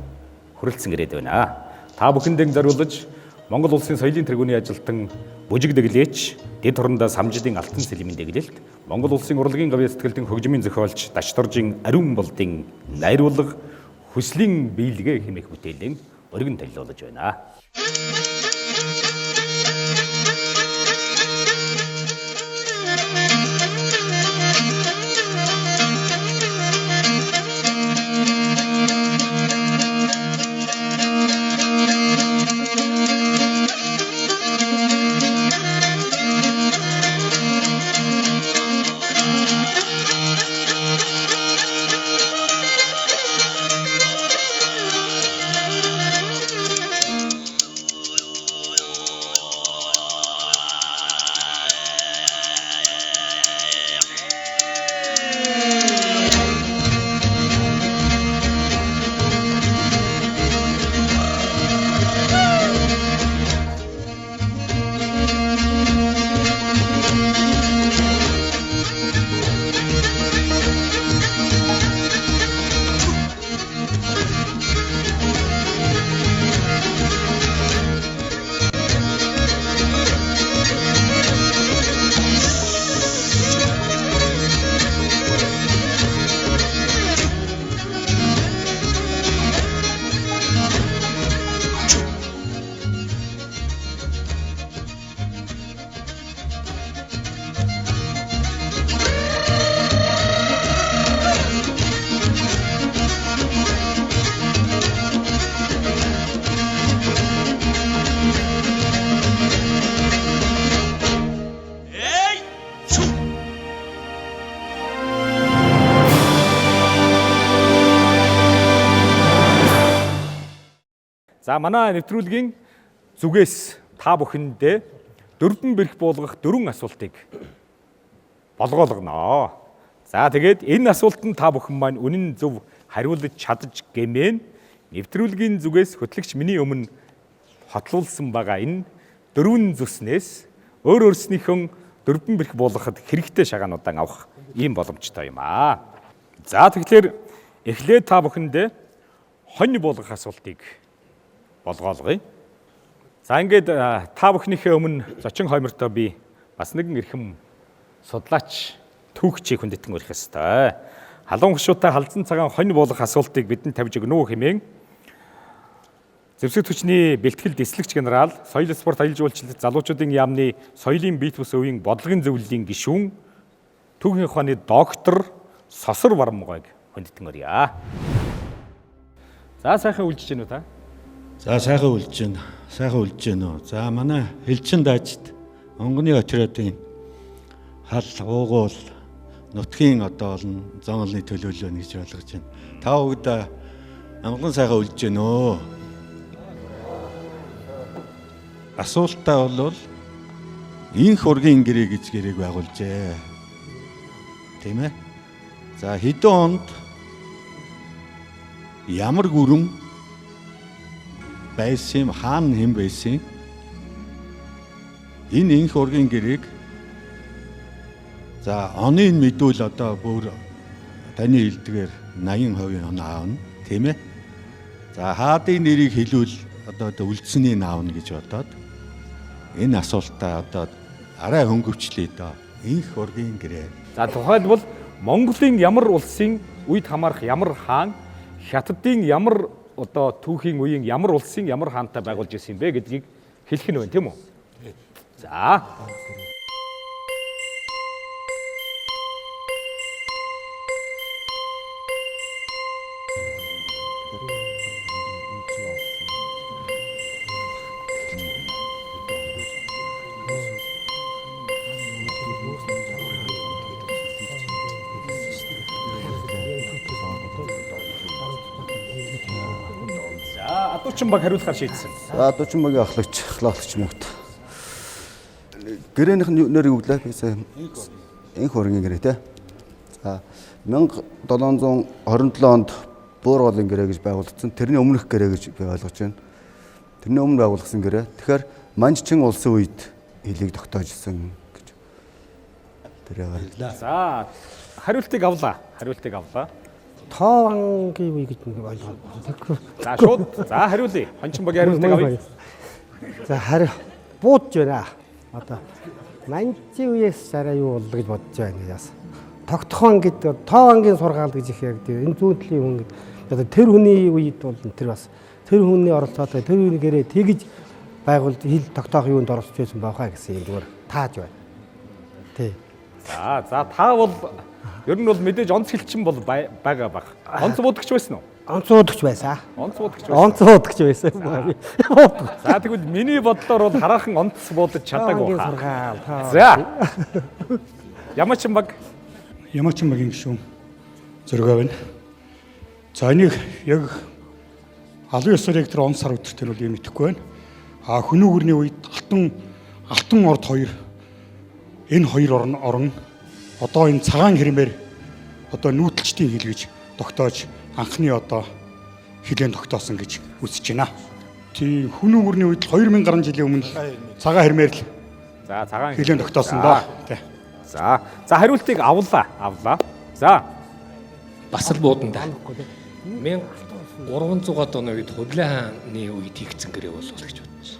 A: хүрэлцэн ирээд байна. Та бүхэндээ зориулж Монгол улсын соёлын тэргүүний ажилтан бүжиг дэглээч, дэд хорондоо самжидын алтан сэлмийн дэглэлт, Монгол улсын урлагийн гавьяа сэтгэлдэн хөгжмийн зохиолч Дашторжийн Ариун болдын найруулга хүслийн биелгээ хэмээх бүтээлийн өргөн толилуулж байна. За манай нэвтрүүлгийн зүгээс та бүхэндээ дөрвөн бэрх буулгах дөрвөн асуултыг болгоолгоно. За тэгээд энэ асуултанд та бүхэн маань үнэн зөв хариулж чадж гэмээн нэвтрүүлгийн зүгээс хөтлөгч миний өмнө хотлуулсан байгаа энэ дөрвөн зүснээс өөр өөрснийхөө дөрвөн бэрх буулгахад хэрэгтэй шагаануудаа авах ийм боломжтой юм аа. За тэгэхээр эхлээд та бүхэндээ хонь буулгах асуултыг болгоолгоё. За ингээд та бүхнийхээ өмнө зочин хоймортой би бас нэгэн эрхэм судлаач түүхчийг хүндэтгэн өрөх ёстой. Халуун гушуутай халзан цагаан хонь буулгах асуултыг бидэнд тавьж өгнө хэмээн зэвсэг түвшний бэлтгэл дэслэгч генерал, соёл спорт аялал жуулчлалт залуучуудын яамны соёлын бит бус өвийн бодлогын зөвлөлийн гишүүн түүхийн ухааны доктор Сосор Вармгойг хүндэтгэн өрье. За сайхан үлжиж гэнэ үү та?
P: За сайхан үлж байна. Сайхан үлж байна уу. За манай Элчин даажид онгоны очруудын хал уугуул нутгийн одоо олон зон олны төлөөлөл байна гэж ойлгож байна. Та бүгд амгалан сайхан үлж байна уу. Асуултаа бол инх ургийн гэрээ гэж гэрээг байгуулжээ. Тийм ээ. За хэдэн онд ямар гүрэн байсан хаан хэм байсан энэ инх ургийн гэрээг за оны мэдвэл одоо бүр таны хэлдгээр 80% он аавна тийм ээ. За хаадын нэрийг хэлвэл одоо үлдсэнийг аавна гэж бодоод энэ асуултаа одоо арай хөнгөвчлээ доо. Инх ургийн гэрээ.
A: За тухайлбал Монголын ямар улсын үед хамаарах ямар хаан, Хятадын ямар одоо түүхийн үеийн ямар улсын ямар хаантай байгуулж ирсэн бэ гэдгийг хэлэх нь байна тийм үү? За. Адуучин баг хариулахаар шийдсэн.
G: За адуучин багийн ахлагч мөгт. Гэрээнийх нь нэрийг өглөө бисаа инх ургийн гэрээ те. За 1727 онд Буур голын гэрээ гэж байгуулагдсан. Тэрний өмнөх гэрээ гэж би ойлгож байна. Тэрний өмнө байгуулагдсан гэрээ. Тэгэхээр Манжчин улсын үед хэлийг тогтоожсэн гэж. Тэр яагаад.
A: За хариултыг авлаа.
D: Тоонгийн үе гэж ойлгоо.
A: За шууд. За хариулъя. Хончин багийн хариултыг авъя.
D: За буудж байна. Одоо Манжи үеэс арай юу боллоо гэж бодож байна яас. Тогтхон гэдэг Тоонгийн сургаал гэж их яг энэ зүүнтлийн хүн гэдэг. Одоо тэр хүний үед бол тэр бас тэр хүний оролцоотой тэр хүний гэрээ тэгж байгуулж хил тогтоох юунд оролцож байсан байхаа гэсэн юм зүгээр тааж байна. Тий.
A: За та бол ер нь бол мэдээж онц хэлчин бол байгаа баг. Онц буудагч байсан уу?
D: Онц буудагч байсан.
A: За тэгвэл миний бодлоор бол хараахан онц буудаж чадаагүй хаа. За. Ямачин
K: багийн гишүүн зөргөө байна. За энийг яг алын ёсоор яг тэр он сар өдөртөө бол юм итгэхгүй байна. Хүн үүрний үед алтан орд хоёр энэ хоёр орон одоо энэ цагаан хэрмээр одоо нүүдэлчдийн хил гэж тогтоож анхны одоо хилэн тогтоосон гэж үзэж байна. Тийм хүн үүрний үед 2000 гаруй жилийн өмнө цагаан хэрмээр л хилэн тогтоосон доо.
A: За хариултыг авлаа. За
L: бас л бууданда 1300-аад оны үед Худлын хааны үед хийгдсэн гэрээ болов гэж бодож байна.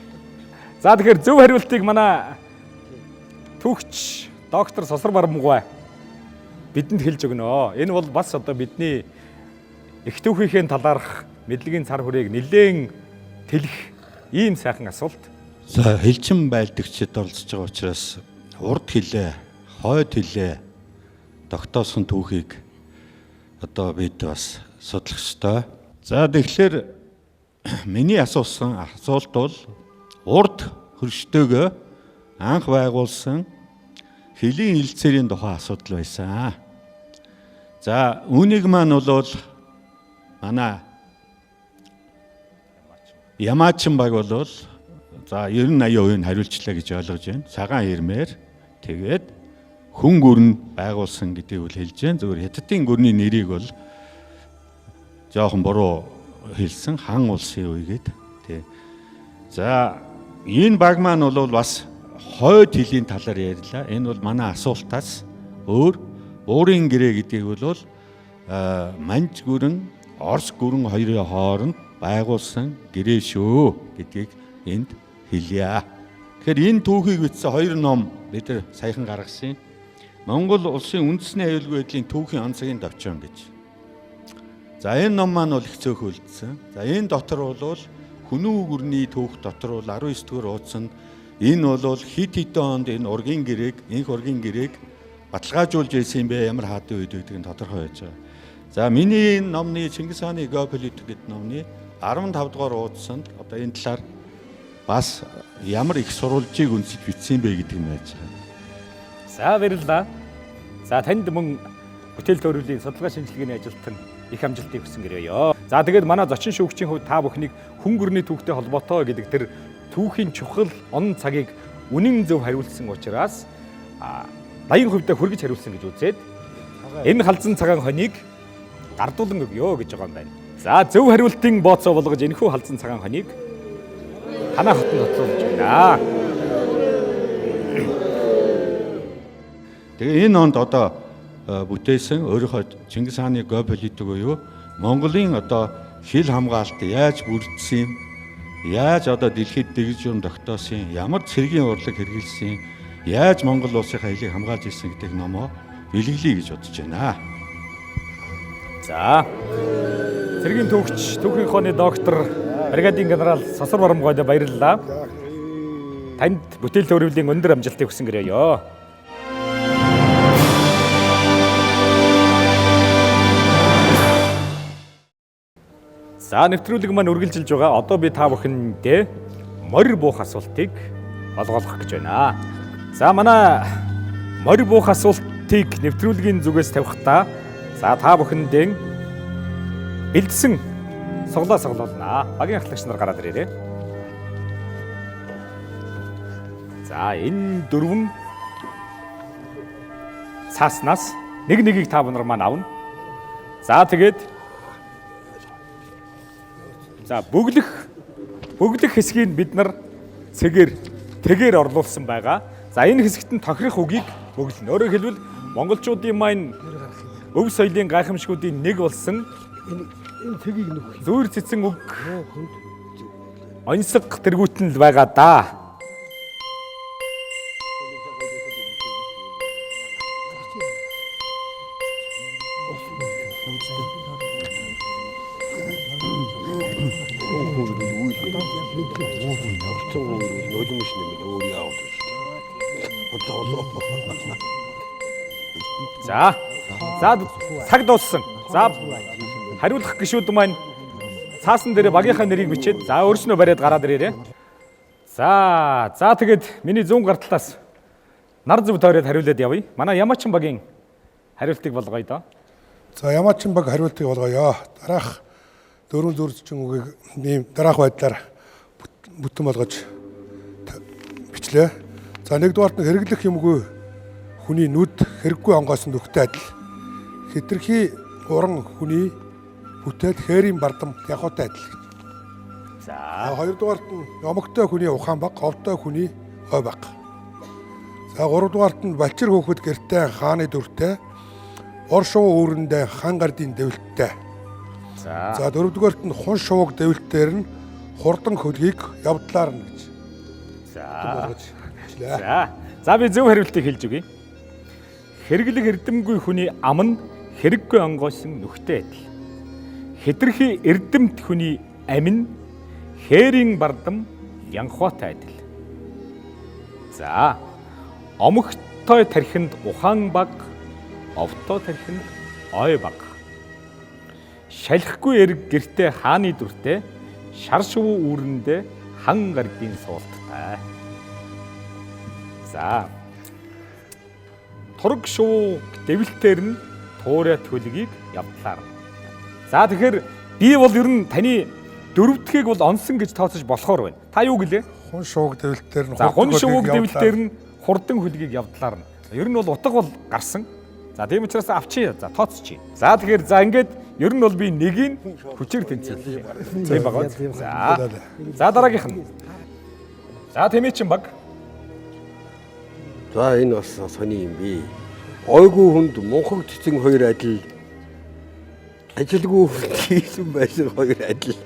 A: За тэгэхээр зөв хариултыг манай түүхч доктор Сосор Барамгай бидэнд хэлж өгнө. Энэ бол бас одоо бидний их түүхийнхээ талаарх мэдлэгийн цар хүрээг нэлээн тэлэх ийм сайхан асуулт.
P: За хэлчин байлдагчид оролцож байгаа учраас урд хилээ, хойд хилээ тогтоосон түүхийг одоо бид бас судлах ёстой. За тэгэхээр миний асуусан асуулт бол урд хөрштөөгөө анх байгуулсан хилийн хэлцээрийн тухай асуудал байсан. За үүнийг маань бол манай Ямаачин баг бол за 90-80% хариулчлаа гэж ойлгож байна. Цагаан хэрмээр тэгээд хүн гүрэн байгуулсан гэдгийг үл хэлж байна. Зөвхөн Хятадын гүрний нэрийг бол жоохон буруу хэлсэн хан улсын үегээд тий. За энэ баг маань бол бас хойд хилийн талаар ярьлаа. Энэ бол манай асуултаас өөр буурын гэрээ гэдгийг бол Манж гүрэн, Орос гүрэн хоёрын хооронд байгуулсан гэрээ шүү гэдгийг энд хэлье. Тэгэхээр энэ түүхийг бичсэн хоёр ном бид нар саяхан гаргасан. Монгол улсын үндэсний аюулгүй байдлын түүхийн онцгийн товчон гэж. За энэ ном маань бол их цөөхөлдсөн. За энэ дотор бол Хүнүү гүрний түүх дотор бол 19 дугаар уудсанд энэ бол хит хитэн онд энэ ургийн гэрээг, инх ургийн гэрээг баталгаажуулж ирсэн юм бэ? Ямар хаадын үед гэдэг нь тодорхой байж байгаа. За миний энэ номны Чингис хааны геополитик гэдэг номны 15 дугаар уудсанд одоо энэ талаар бас ямар их сурвалжийг үнсэж бичсэн бэ гэдэг нь байж байгаа.
A: За баярлалаа. За танд мөн бүтээл төрөвлийн судалгаа шинжилгээний ажилтан их амжилтыг хүсэн гэрээё. За тэгээд манай зочин шүүгчийн хувьд та бүхнийг хүн гүрний түүхтэй холбоотой гэдэг тэр түүхийн чухал он цагийг үнэн зөв хариулсан учраас 80% хүргэж хариулсан гэж үзээд энэ халзан цагаан хонийг гардуулан өгье гэж байгаа юм байна. За зөв хариултын бооцоо болгож энэхүү халзан цагаан хонийг танаа хотод тоцоолж байна.
P: Тэгээ энэ онд одоо бүтээсэн өөрийнхөө Чингис хааны геополитик буюу Монголын одоо хил хамгаалалт яаж бүрдсэн юм, яаж одоо дэлхийд дэглэжүүн тогтоосон, ямар цэргийн урлаг хэрэгжилсэн, яаж Монгол улсын хаялыг хамгаалж ирсэн гэдэг номоо бэлгэлье гэж бодож байна.
A: За цэргийн түүхч, түүхийн хооны доктор бригадийн генерал Сосор Барамгойд баярлалаа. Танд бүтээл төрөвлийн өндөр амжилтыг хүсэн гэрээё. За нэвтрүүлэг маань үргэлжилж байгаа. Одоо би та бүхэндээ морь буух асуултыг олгоолгох гэж байна. За манай морь буух асуултыг нэвтрүүлгийн зүгээс тавихдаа за та бүхэндээ бэлдсэн суглаа соглуулнаа. Багийн ахлагч нар гараад ирээрэй. За энэ дөрвөн цааснаас нэг нэгийг та бүхэн маань авна. За тэгээд за бөглөх хэсгийг бид нар тэгээр орлуулсан байгаа. За энэ хэсэгт нь тохирох үгийг бөглөнө. Өөрөөр хэлбэл монголчуудын маань өв соёлын гайхамшгуудын нэг болсон
B: энэ тгийг нөх.
A: Зүүр цэцэн үг онцлог тэргүүтэн л байгаа да. За цаг дууссан. За хариулах гишүүд маань цаасан дээр багийнхаа нэрийг бичээд за өөрснөө бариад гараад ирээрэй. За тэгээд миний зүүн гар талаас нар зүв тойроод хариулаад явъя. Манай Ямаачин багийн хариултыг болгоё доо.
B: За Ямаачин баг хариултыг болгоё. Дараах дөрвөн зүрзчин үгийг ийм дараах байдлаар бүтэн болгож бичлээ. За нэгдүгээрт нь хэрэглэх юмгүй хүний нүд хэрэггүй онгоос нь нүхтэй адил. Хэтэрхий уран хүний бүтээл хээрийн бардам явхаатай адил. За хоёрдугаарт нь омогтой хүний ухаан баг, говьтой хүний ой баг. За гуравдугаарт нь балчир хөөхөд гэртээ хааны дүртэй, ор шувуу үүрэндээ хан гардын дэвлэлттэй. За дөрөвдүгээрт нь хун шувууг дэвлэлтээр нь хурдан хөлгийг явдлаар нь гэж.
A: За би зөв хариултыг хэлж өгье. Хэрэглэх эрдэмгүй хүний ам нь хэрэггүй онгойсон нүхтэй адил. Хэтэрхий эрдэмт хүний амин хээрийн бардам янхваатай адил. За омогтой тархинд ухаан баг, овтой тархинд ой баг. Шалихгүй эрг гэртээ хааны дүртэй, шар шувуу үүрэндээ хан гардын суулттай. За тург шувуу дэвлэлтээр нь туурай төлгийг явдлаар. За тэгэхээр би бол ер нь таны дөрөвдгийг бол онсон гэж тооцож болохоор байна. Та юу гэлээ?
B: Хун шууг дэвлэлтээр нь
A: хурдан хөлгийг явдлаар нь. Ер нь бол утга бол гарсан. За тийм учраас авчи. За тооцчих. За тэгэхээр ингээд ер нь бол би нэгийг хүчээр тэнцээ. Тийм байгаа. За дараагийнх нь. За Тэмээчин баг.
H: За энэ бас сони юм би. Ойгүй хүнд мунхаг цэцэн хоёр адил. Ажилгүй хийсэн байсан хоёр адил.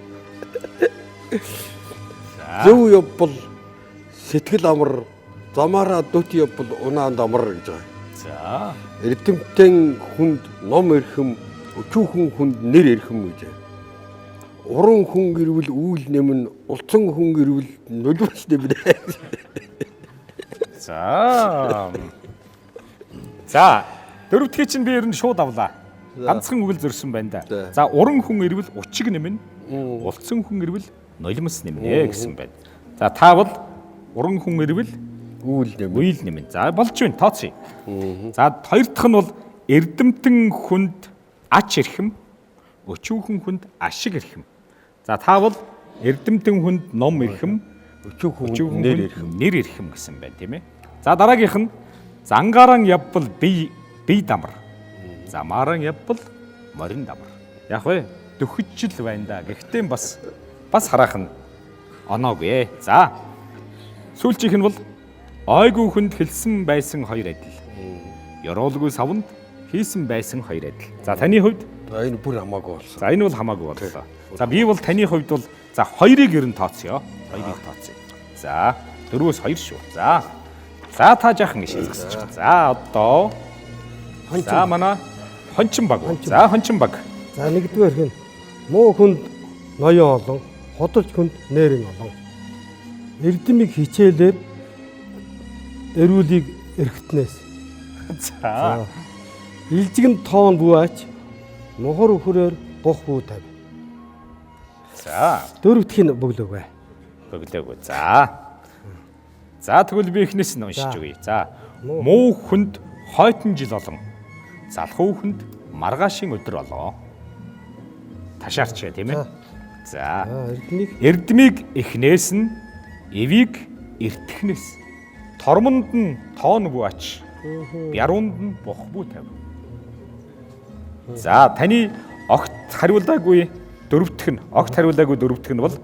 H: Зөв явбал сэтгэл амар, замаараа дүт явбал унаанд амар гэж байгаа.
A: За
H: эрдэмтэн хүнд ном эрхэм, өчүүхэн хүнд нэр эрхэм гэж. Уран хүн гэрвэл үүл нэмэн, улцан хүн гэрвэл нулимс нэмнэ.
A: За дөрөвдгийг чинь би ер нь шууд авлаа. Ганцхан үгэл зөрсөн байна да. За уран хүн ирвэл учиг нэмнэ, Улцсан хүн ирвэл нулимс нэмнэ гэсэн байна. За таавал уран хүн ирвэл үйл нэмнэ. За болж байна тооцъё. За хоёр дахь нь бол эрдэмтэн хүнд ач ирхэм, өчүүхэн хүнд ашиг ирхэм. За таавал эрдэмтэн хүнд ном ирхэм, өчүүхэн нэр ирхэм гэсэн байна тийм ээ. За дараагийнх нь зангааран явбал бие дамар. Замааран явбал морин дамар. Яг вэ дөхөжл байна да. Гэхдээ бас харах нь оноогүй. За сүүлчийнх нь бол ойгүй хүнд хэлсэн байсан хоёр адил. Ёроолгүй савнд хийсэн байсан хоёр адил. За таны хувьд
H: энэ бүр хамаагүй болсон.
A: За энэ бол хамаагүй боллоо. За би бол таны хувьд бол за хоёрыг ер нь тооцъё. Хоёрыг тооцъё. За 4-өөс 2 шүү. За та жаахан гişээс гэж. За одоо за манай хончин баг. За хончин баг.
D: За нэгдүгээр хэн муу хүнд ноён олон, ходолч хүнд нээрэн олон. Эрдэмийг хичээлээр эрүүлийг эргэтнээс.
A: За
D: илжигэн тоон бууаач мохор өхрөөр бох бүү тав.
A: За
D: дөрөвдхийн бөглөөг бай.
A: Бөглөөг. За тэгвэл би эхнээс нь уншиж өгье. За муу хүнд хойтон жил олон. Залхуу хүнд маргаашийн өдөр олоо. Ташаарч тийм ээ. За эрдмийг эхнээс нь эвийг эртгэхнээс. Тормонд нь тоон бууач. Бярунд нь бох бүү тав. За таны огт хариулаагүй дөрөвдөх нь бол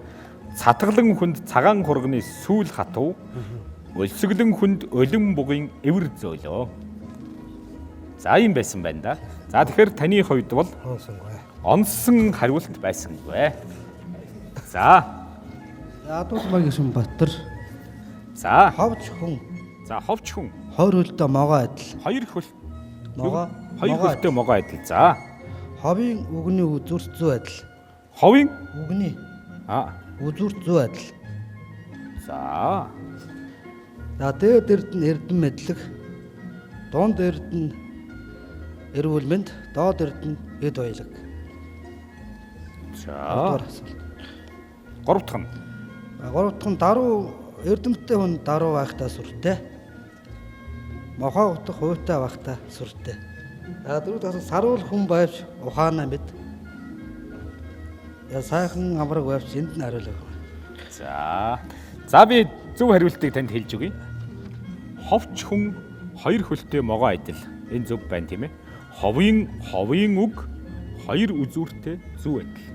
A: цатгалан хүнд цагаан хурганы сүүл хатуу, өлсгөлэн хүнд өлөн бугын эвэр зөөлөө. За юм байсан байна да. За тэгэхээр таны хувьд бол онсон хариулт байсангүй. За
Q: Ядуул Магишин Батар.
A: За
Q: ховч хүн.
A: За ховч хүн.
Q: Хоёр хөлтэй могоо адил.
A: Хоёр хөл.
Q: Могоо.
A: Хоёр хөлтэй могоо адил. За
Q: ховын үгний үзүүрт зүү адил.
A: Ховын
Q: үгний үзүүрт зүү адил.
A: За
Q: дээд эрд нь эрдэм мэдлэг, дунд эрд нь эрүүл мэнд, доод эрд нь эд баялаг.
A: За гурав дахь нь
Q: даруу эрдэмтдээ хүн даруу байхтаа сүртэй. Мохоо утах хуйтай байхтаа сүртэй. Дөрөв дахь нь саруул хүн байвч ухаанаа мэд. Сайхан амраг байвч энд нь хариулаг.
A: За би зөв хариултыг танд хэлж өгье. Ховч хүн хоёр хөлтэй могоо адил. Энэ зөв байна тийм ээ. Ховын үг хоёр үзүүртэй зүү адил.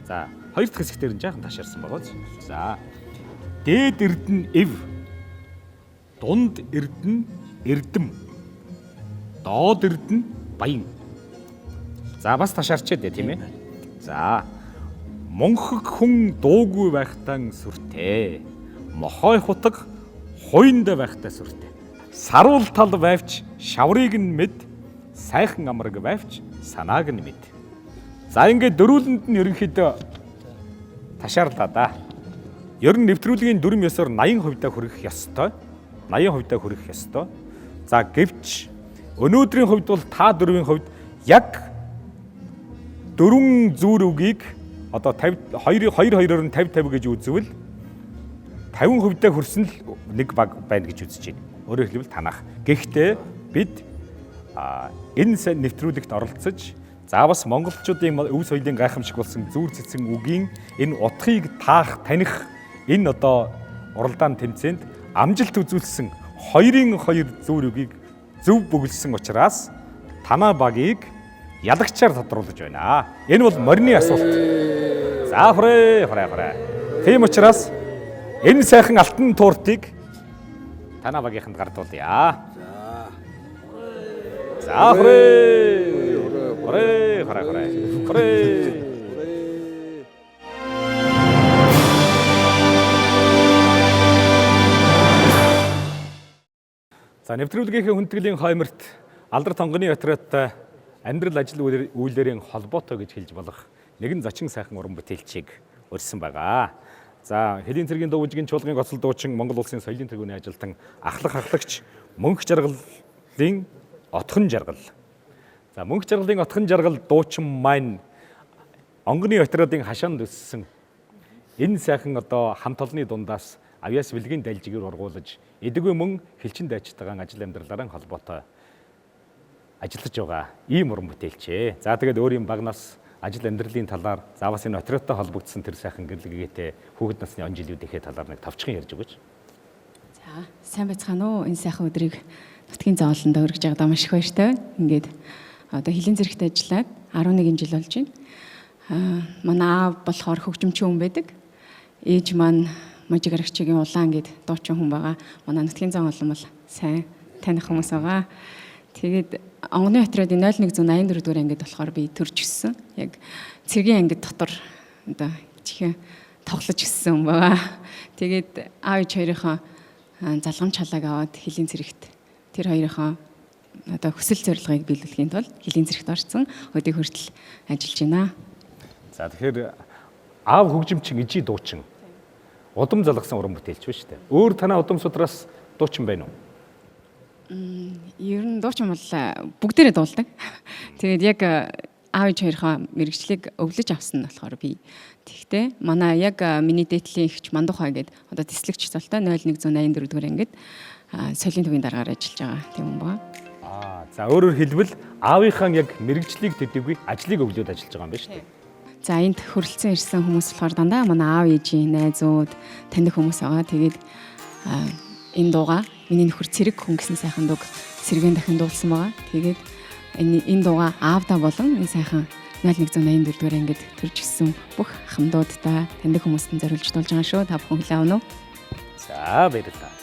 A: За хоёр дахь хэсгээр нь жаахан ташаарсан байгаа. За дээд эрд нь эв, дунд эрд нь эрдэм, доод эрд нь баян. За бас ташаарчээд дээ тийм ээ. За монхог хүн дуугүй байхтаа сүртэй. Мохой хутаг хуйнд байхтаа сүртэй. Саруул тал байвч шаврыг нь мэд, сайхан амраг байвч санааг нь мэд. За ингээд дөрүүлэнд нь ерөнхийдөө ташаарлаа да. Ер нь нэвтрүүлгийн дүрм ёсоор 80% хүрэх ёстой. 80% хүрэх ёстой. За гэвч өнөөдрийн хувьд бол та дөрвийн хувьд яг дөрвөн зүүр үгийг одоо 2-2-оор нь 50-50 гэж үзвэл 50% хүрсэн л нэг баг байна гэж үзэж байна. Өөрөөр хэлбэл танах. Гэхдээ бид энэ нэвтрүүлэгт оролцож за бас монголчуудын өв соёлын гайхамшиг болсон зүүр цэцэн үгийн энэ утгыг таних энэ одоо уралдаан тэмцээнд амжилт үзүүлсэн 2-2 зүүр үгийг зөв бүгэлсэн учраас танаа багийг ялагчаар тодруулж байна. Энэ бол морины асуулт. За хүрээ. Тийм учраас энэ сайхан алтан тууртыг танаа багийнханд гардуулъя. За хүрээ. За нэвтрүүлгийнхээ хүндэтгэлийн хойморт алдар тонгоны отрядтай амьдрал ажил үйлдвэрийн холбоотой гэж хэлж болох нэгэн зочин сайхан уран бүтээлчийг урьдсан байгаа. За хэдийн цэргийн дуужгийн чуулгын гоцол дуучин Монгол улсын соёлын тэргүүний ажилтан ахлагч мөнх жаргалын отхон жаргал. За мөнх жаргалын отхон жаргал дуучин маань онгоны отродын хашаанд өссөн энэ сайхан одоо хамт олонны дундаас авьяас бэлгийн дайлжигээр ургуулж эдгүй мөн хэлчин дайчтайгаан ажил амьдралаараа холбоотой ажиллаж байгаа ийм уран бүтээлчээ. За тэгээд өөрийн багнаас ажил амьдралын талаар заавас энэ отродтой холбогдсон тэр сайхан гэрлэгээтэй хүүхэд насны он жилүүдийнхээ талаар нэг товчхон ярьж өгөөч.
R: За сайн байцгаана уу? Энэ сайхан өдрийг нутгийн зоолонд өргөж байгаадаа маш их баяртай байна. Ингээд одоо хилийн зэрэгтэй ажиллаад 11 жил болж байна. Манай аав болохоор хөгжимчин хүн байдаг. Ээж маань Можигарагчгийн улаан гэд дуучин хүн байгаа. Манай нутгийн зоолон бол сайн таних хүмүүс байгаа. Тэгээд онгоны отродын 0184 дугаар ангид болохоор би төрж өссөн. Яг цэргийн ангид дотор одоо чихээ тоглож өссөн хүн байгаа. Тэгээд аав ээж хоёрынхоо залгамж халааг аваад хилийн зэрэгт тэр хоёрынхоо одоо хүсэл зорилгыг биелүүлэхийн тулд хилийн зэрэгт орсон өдийг хүртэл ажиллаж байна.
A: За тэгэхээр аав хөгжимчин ижи дуучин удам залгасан уран бүтээлч ба шүү дээ. Өөр танаа удам судраас дуучин байна уу?
R: Ер нь дуучин бол бүгдээрээ дуулдаг. Тэгээд яг аав ээж хоёроо мэрэгчлийг өвлөж авсан нь болохоор би. Тэгтээ манай яг миний дээдлийн ихч Мандухай гэдэг одоо тэслэгч цолтой 0184 дугаар ангид соёлын төвийн дараагаар ажиллаж байгаа тийм хүн байгаа.
A: За өөрөөр хэлбэл аавынхаа яг мэрэгчлийг төдийгүй ажлыг өвлөөд ажиллаж байгаа юм байна шүү дээ.
R: За энд хөрөлцөн ирсэн хүмүүс болохоор дандаа манай аав ээжийн найзууд таньдаг хүмүүс байгаа. Тэгээд энэ дууга миний нөхөр Цэрэг хүн гэсэн сайхан дууг сэргэн дахин дуулсан байгаа. Тэгээд энэ дууга аавдаа болон энэ сайхан 0184 дугаар ангид төрж гисэн бүх хамдуудаа таньдаг хүмүүстэн зориулж дуулж байгаа шүү. Та бүхэн хүлээн авах уу?
A: За баярлалаа.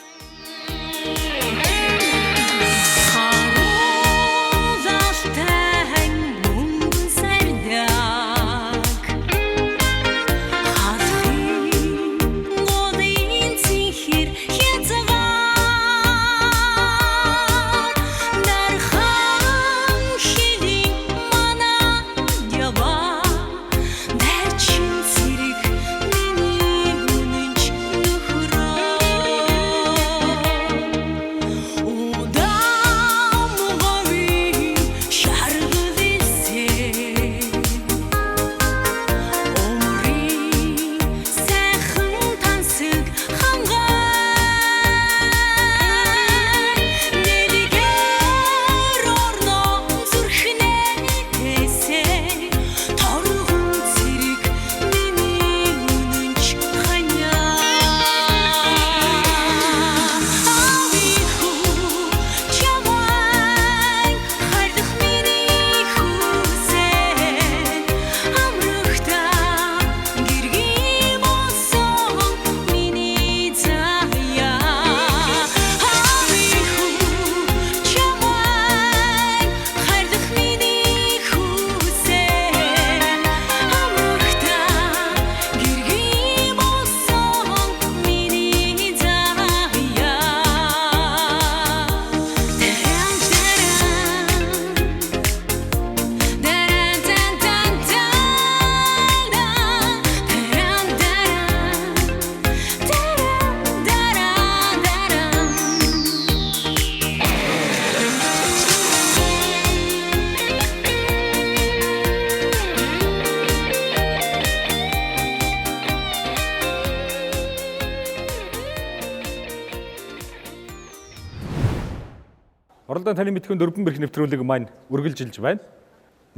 A: Оролдон таны мэдхүйн дөрвөн бэрх нэвтрүүлэг маань үргэлжилж байна.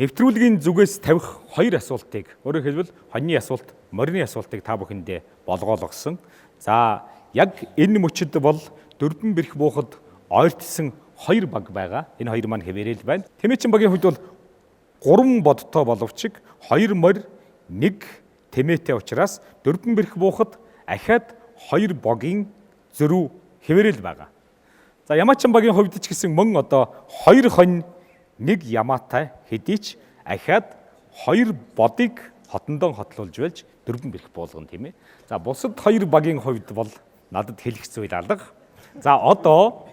A: Нэвтрүүлгийн зүгээс тавих хоёр асуултыг өөрөөр хэлбэл хоньны асуулт, морины асуултыг та бүхэндээ болгоолгосон. За яг энэ мөчид бол дөрвөн бэрх буухад ойртсон хоёр баг байгаа. Энэ хоёр маань хэвээрэл байна. Тэмээчин багийн хувьд бол 3 бодтой боловч 2 морь 1 тэмээтэй учраас дөрвөн бэрх буухад ахаад 2 богийн зөрүү хэвээрэл байгаа. За Ямаачин багийн хувьд ч гэсэн мөн одоо 2 хонь 1 ямаатай хэдий ч ахаад 2 бодыг хотондоо хотлуулж байлж дөрвөн бэрх буулгана тийм ээ. За бусад 2 багийн хувьд бол надад хэлэх зүйл алга. За одоо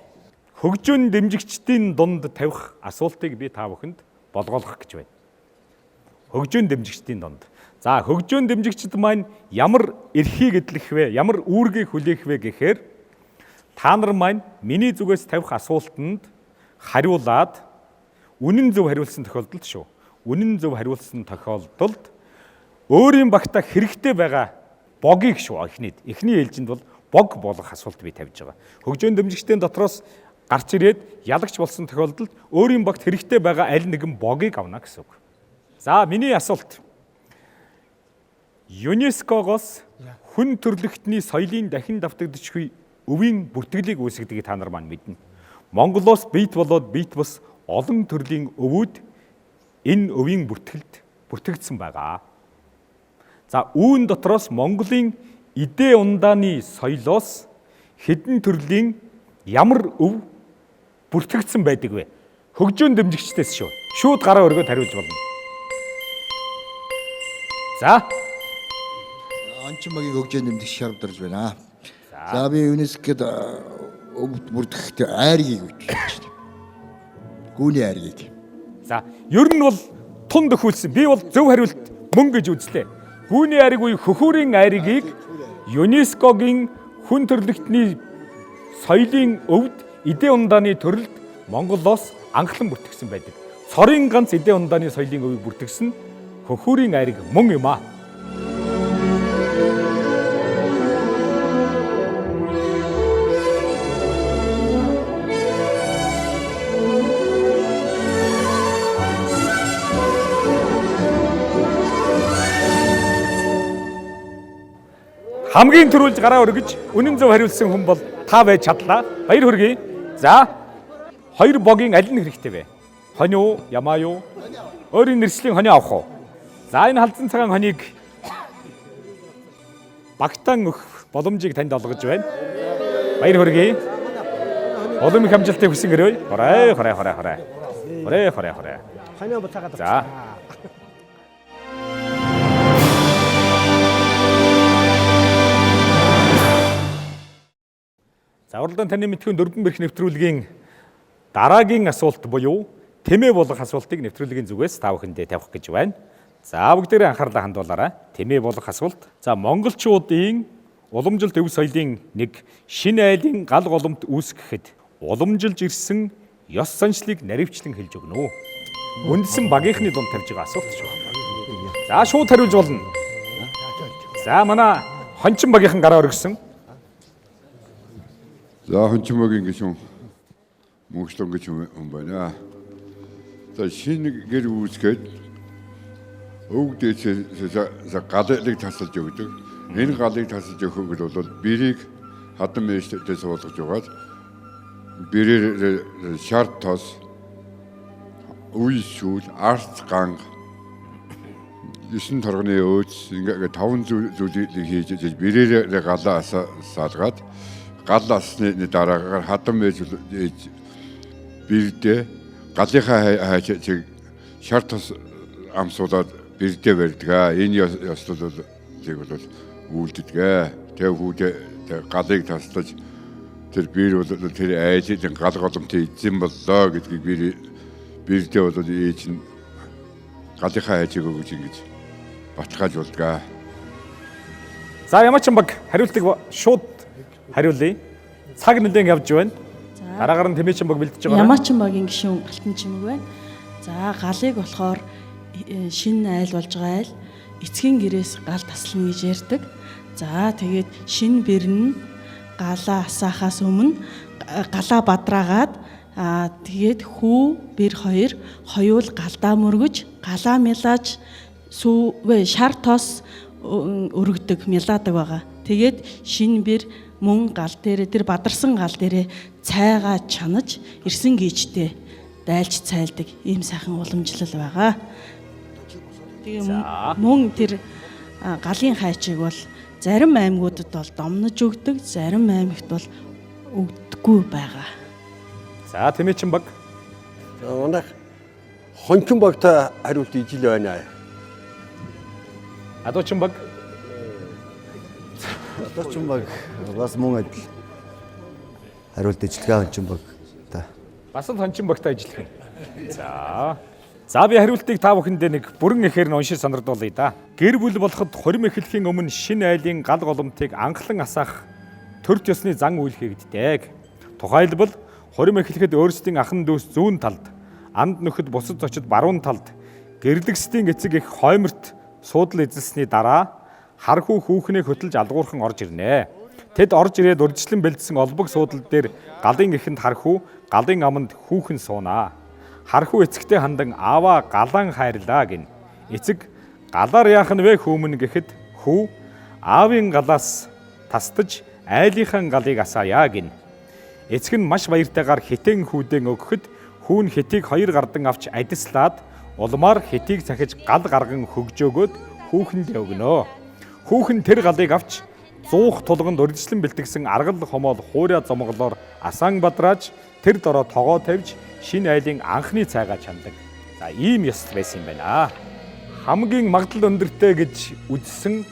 A: хөгжөөн дэмжигчдийн дунд тавих асуултыг би та бүхэнд болгоолгох гэж байна. Хөгжөөн дэмжигчдийн дунд. За хөгжөөн дэмжигчд маань ямар эрхийг эдлэх вэ? Ямар үүргийг хүлээх вэ гэхээр та нар маань миний зүгээс тавих асуултанд хариулаад үнэн зөв хариулсан тохиолдолд шүү. Үнэн зөв хариулсан тохиолдолд өөрийн багтаа хэрэгтэй байгаа богийг шүү эхнийд. Эхний ээлжинд бол бог болох асуулт би тавьж байгаа. Хөгжөөн дэмжигчдийн дотроос гарч ирээд ялагч болсон тохиолдолд өөрийн багт хэрэгтэй байгаа аль нэгэн богийг авна гэсэн үг. За миний асуулт. ЮНЕСКО-гоос хүн төрөлхтний соёлын дахин давтагдчихгүй өвийн бүртгэлийг үүсгэдэг та нар маань мэднэ. Монголоос бийт болоод бийт бус олон төрлийн өвүүд энэ өвийн бүртгэлд бүртгэгдсэн байгаа. За үүн дотроос Монголын идэ ундааны соёлоос хэдэн төрлийн ямар өв бүртгэгдсэн байдаг вэ? Хөгжөөн дэмжигчдээс шүү. Шууд гараа өргөд хариулж болно. За
S: Ончмогийн хөгжөөн дэмжигч шаардлагаж байна. За би ЮНЕСКОд өвд бүртгэх айргийг үүсгэж байна. Гүүний айргийг.
A: За ер нь бол тун дөхүүлсэн. Би бол зөв хариулт мөн гэж үзлээ. Гүүний айрыг буюу хөхүүрийн айргийг ЮНЕСКОгийн хүн төрөлхтний соёлын өвд идэ ундааны төрөлд Монголоос анхлан бүртгэгдсэн байдаг. Цорын ганц идэ ундааны соёлын өвийг бүртгэгсэн хөхүүрийн айрыг мөн юм аа. Хамгийн түрүүлж гараа өргөж үнэн зөв хариулсан хүн бол та байж чадлаа. Баяр хүргэе. За, хоёр богийн аль нь хэрэгтэй вэ? Хонь уу, ямаа юу? Өөрийн нэршлийн хонио авах уу? За, энэ халдсан цагаан хоньыг багтаан өгөх боломжийг танд олгож байна. Баяр хүргэе. Улам их амжилтыг хүсье. Хорой.
D: Хоньо буцаагаад.
A: За. За уралдаан таны мэдхийн дөрвөн бэрх нэвтрүүлгийн дараагийн асуулт буюу тэмээ болох асуултыг нэвтрүүлгийн зүгээс та бүхэндээ тавих гэж байна. За бүгдээрээ анхаарлаа хандуулаарай. Тэмээ болох асуулт. За монголчуудын уламжилт өв соёлын нэг шинэ айлын гал голомт үүсгэхэд уламжилж ирсэн ёс заншлыг наривчлан хэлж өгнө үү? Үндсэн багийнхны дунд тавьж байгаа асуулт шүү. За шууд хариулж болно. За манай хончин багийнхан гараа өргөсөн.
O: За хончмогийн гişүн мөнгөслөн гэж юм байна. За шинэ гэр үүсгээд өвгдөөс за галыг тасалж өгдөг. Энэ галыг тасалж өгөх бол бэрийг хадам ээжтэйс болгож угаад бэрээр шарт тос үе шүүл арц ганг 9 торгоны өөц ингээ 5 зүйлийг хийж бэрээр галаа саалгаад гал асны дараагаар хадам ээж бэрдээ галынхаа чиг шарт тос амсуулаад бэрдээ барьдаг. Энэ ёслол бол үйлддэг. Тэг хүүдээ галыг таслаж тэр бэр бол тэр айлын гал голомт эзэн боллоо гэдгийг бэрдээ бол ээж нь галынхаа хайжиг өгч ингэж баталгааж болдгаа.
A: За ямар ч юм баг хариултыг шууд хариулъя. Цаг нэлээд явж байна. Дараагаар нь Тэмээчин баг бэлдэж байгаа.
T: Ямаачин багийн гишүүн Алтан чимэг байна. За галыг болохоор шинэ айл болж байгаа айл эцгийн гэрээс гал таслана гэж ярьдаг. За тэгээд шинэ бэр нь галаа асаахаас өмнө галаа бадраагаад тэгээд хүү бэр хоёр хоёул галдаа мөргөж галаа мялааж шар тос өргөдөг мялаадаг байгаа. Тэгээд шинэ бэр мөн гал дээр тэр бадарсан гал дээрээ цайгаа чанаж ирсэн гीचтэй дайлж цайлдаг ийм сайхан уламжлал байгаа. Тэгээ мөн тэр галын хайчиг бол зарим аймагуудад бол домнож өгдөг, зарим аймагт бол өгдөггүй байгаа.
A: За Тэмээчин баг.
H: За манайх хончин багта хариулт ижил байна.
A: Адуучин баг.
G: Адуучин баг бас мөн адил. Хариулт ижлэгээ хончин баг та.
A: Бас л хончин багта ижлэх. За би хариултыг та бүхэндээ нэг бүрэн ихээр нь уншиж санардуулъя да. Гэр бүл болоход хорим эхлэхийн өмнө шинэ айлын гал голомтыг анхлан асаах төрт ёсны зан үйл хийгддэг. Тухайлбал хорим эхлэхэд өөрсдийн ахан дүүс зүүн талд, анд нөхөд бусад зочид баруун талд, гэрлэгсдийн эцэг их хойморт суудал эзэлсний дараа хархуу хүүхнийг хөтөлж алгуурхан орж ирнэ. Тэд орж ирээд урьдчилан бэлдсэн олбог суудал дээр галын эхэнд хархуу, галын аманд хүүхэн суунаа. Хархуу эцэгтэй хандан ааваа галаан хайрлаа гин. Эцэг галаар яах нь вэ хөөмөн гэхэд хүү аавын галаас тастаж айлынхаа галыг асаая гин. Эцэг нь маш баяртайгаар хитэн хүүдэн өгөхөд хүүн хитийг 2 гардан авч адислаад улмаар хитийг цахиж гал гарган хөгжөөгөөд хүүхэнд өгнө. Хүүхэн тэр галыг авч 100 тулганд урьдчилан бэлтгэсэн аргал хомоол хуурай зомголоор асаан бадрааж тэр дороо тогоо тавьж шинэ айлын анхны цайгаа чандаг. За ийм ёс байсан юм байна. Хамгийн магадлал өндөртэй гэж үзсэн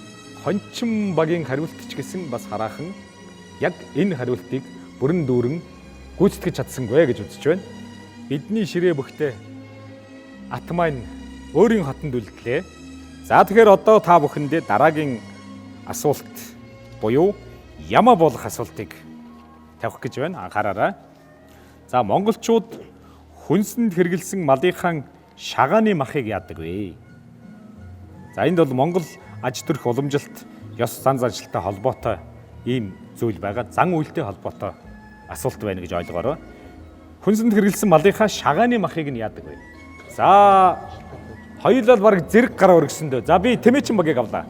A: хончин багийн хариултч гэсэн бас хараахан яг энэ хариултыг бүрэн дүүрэн гүйцэтгэж чадсангүй гэж үзэж байна. Бидний ширээ бүхтээ ат маань өөрийн хотонд үлдлээ. За тэгэхээр одоо та бүхэндээ дараагийн асуулт буюу яма болох асуултыг тавих гэж байна. Анхаараарай. За монголчууд хүнсэнд хэрэгэлсэн малынхаа шагааны махыг яадаг вэ? За энд бол Монгол аж төрх уламжилт ёс зан заншилтай холбоотой ийм зүйл байгаа. Зан үйлтэй холбоотой асуулт байна гэж ойлгоорой. Хүнсэнд хэрэгэлсэн малынхаа шагааны махыг нь яадаг вэ? За хоёулаа баг зэрэг гараа өргөсөндөө. За би Тэмээчин багийг авлаа.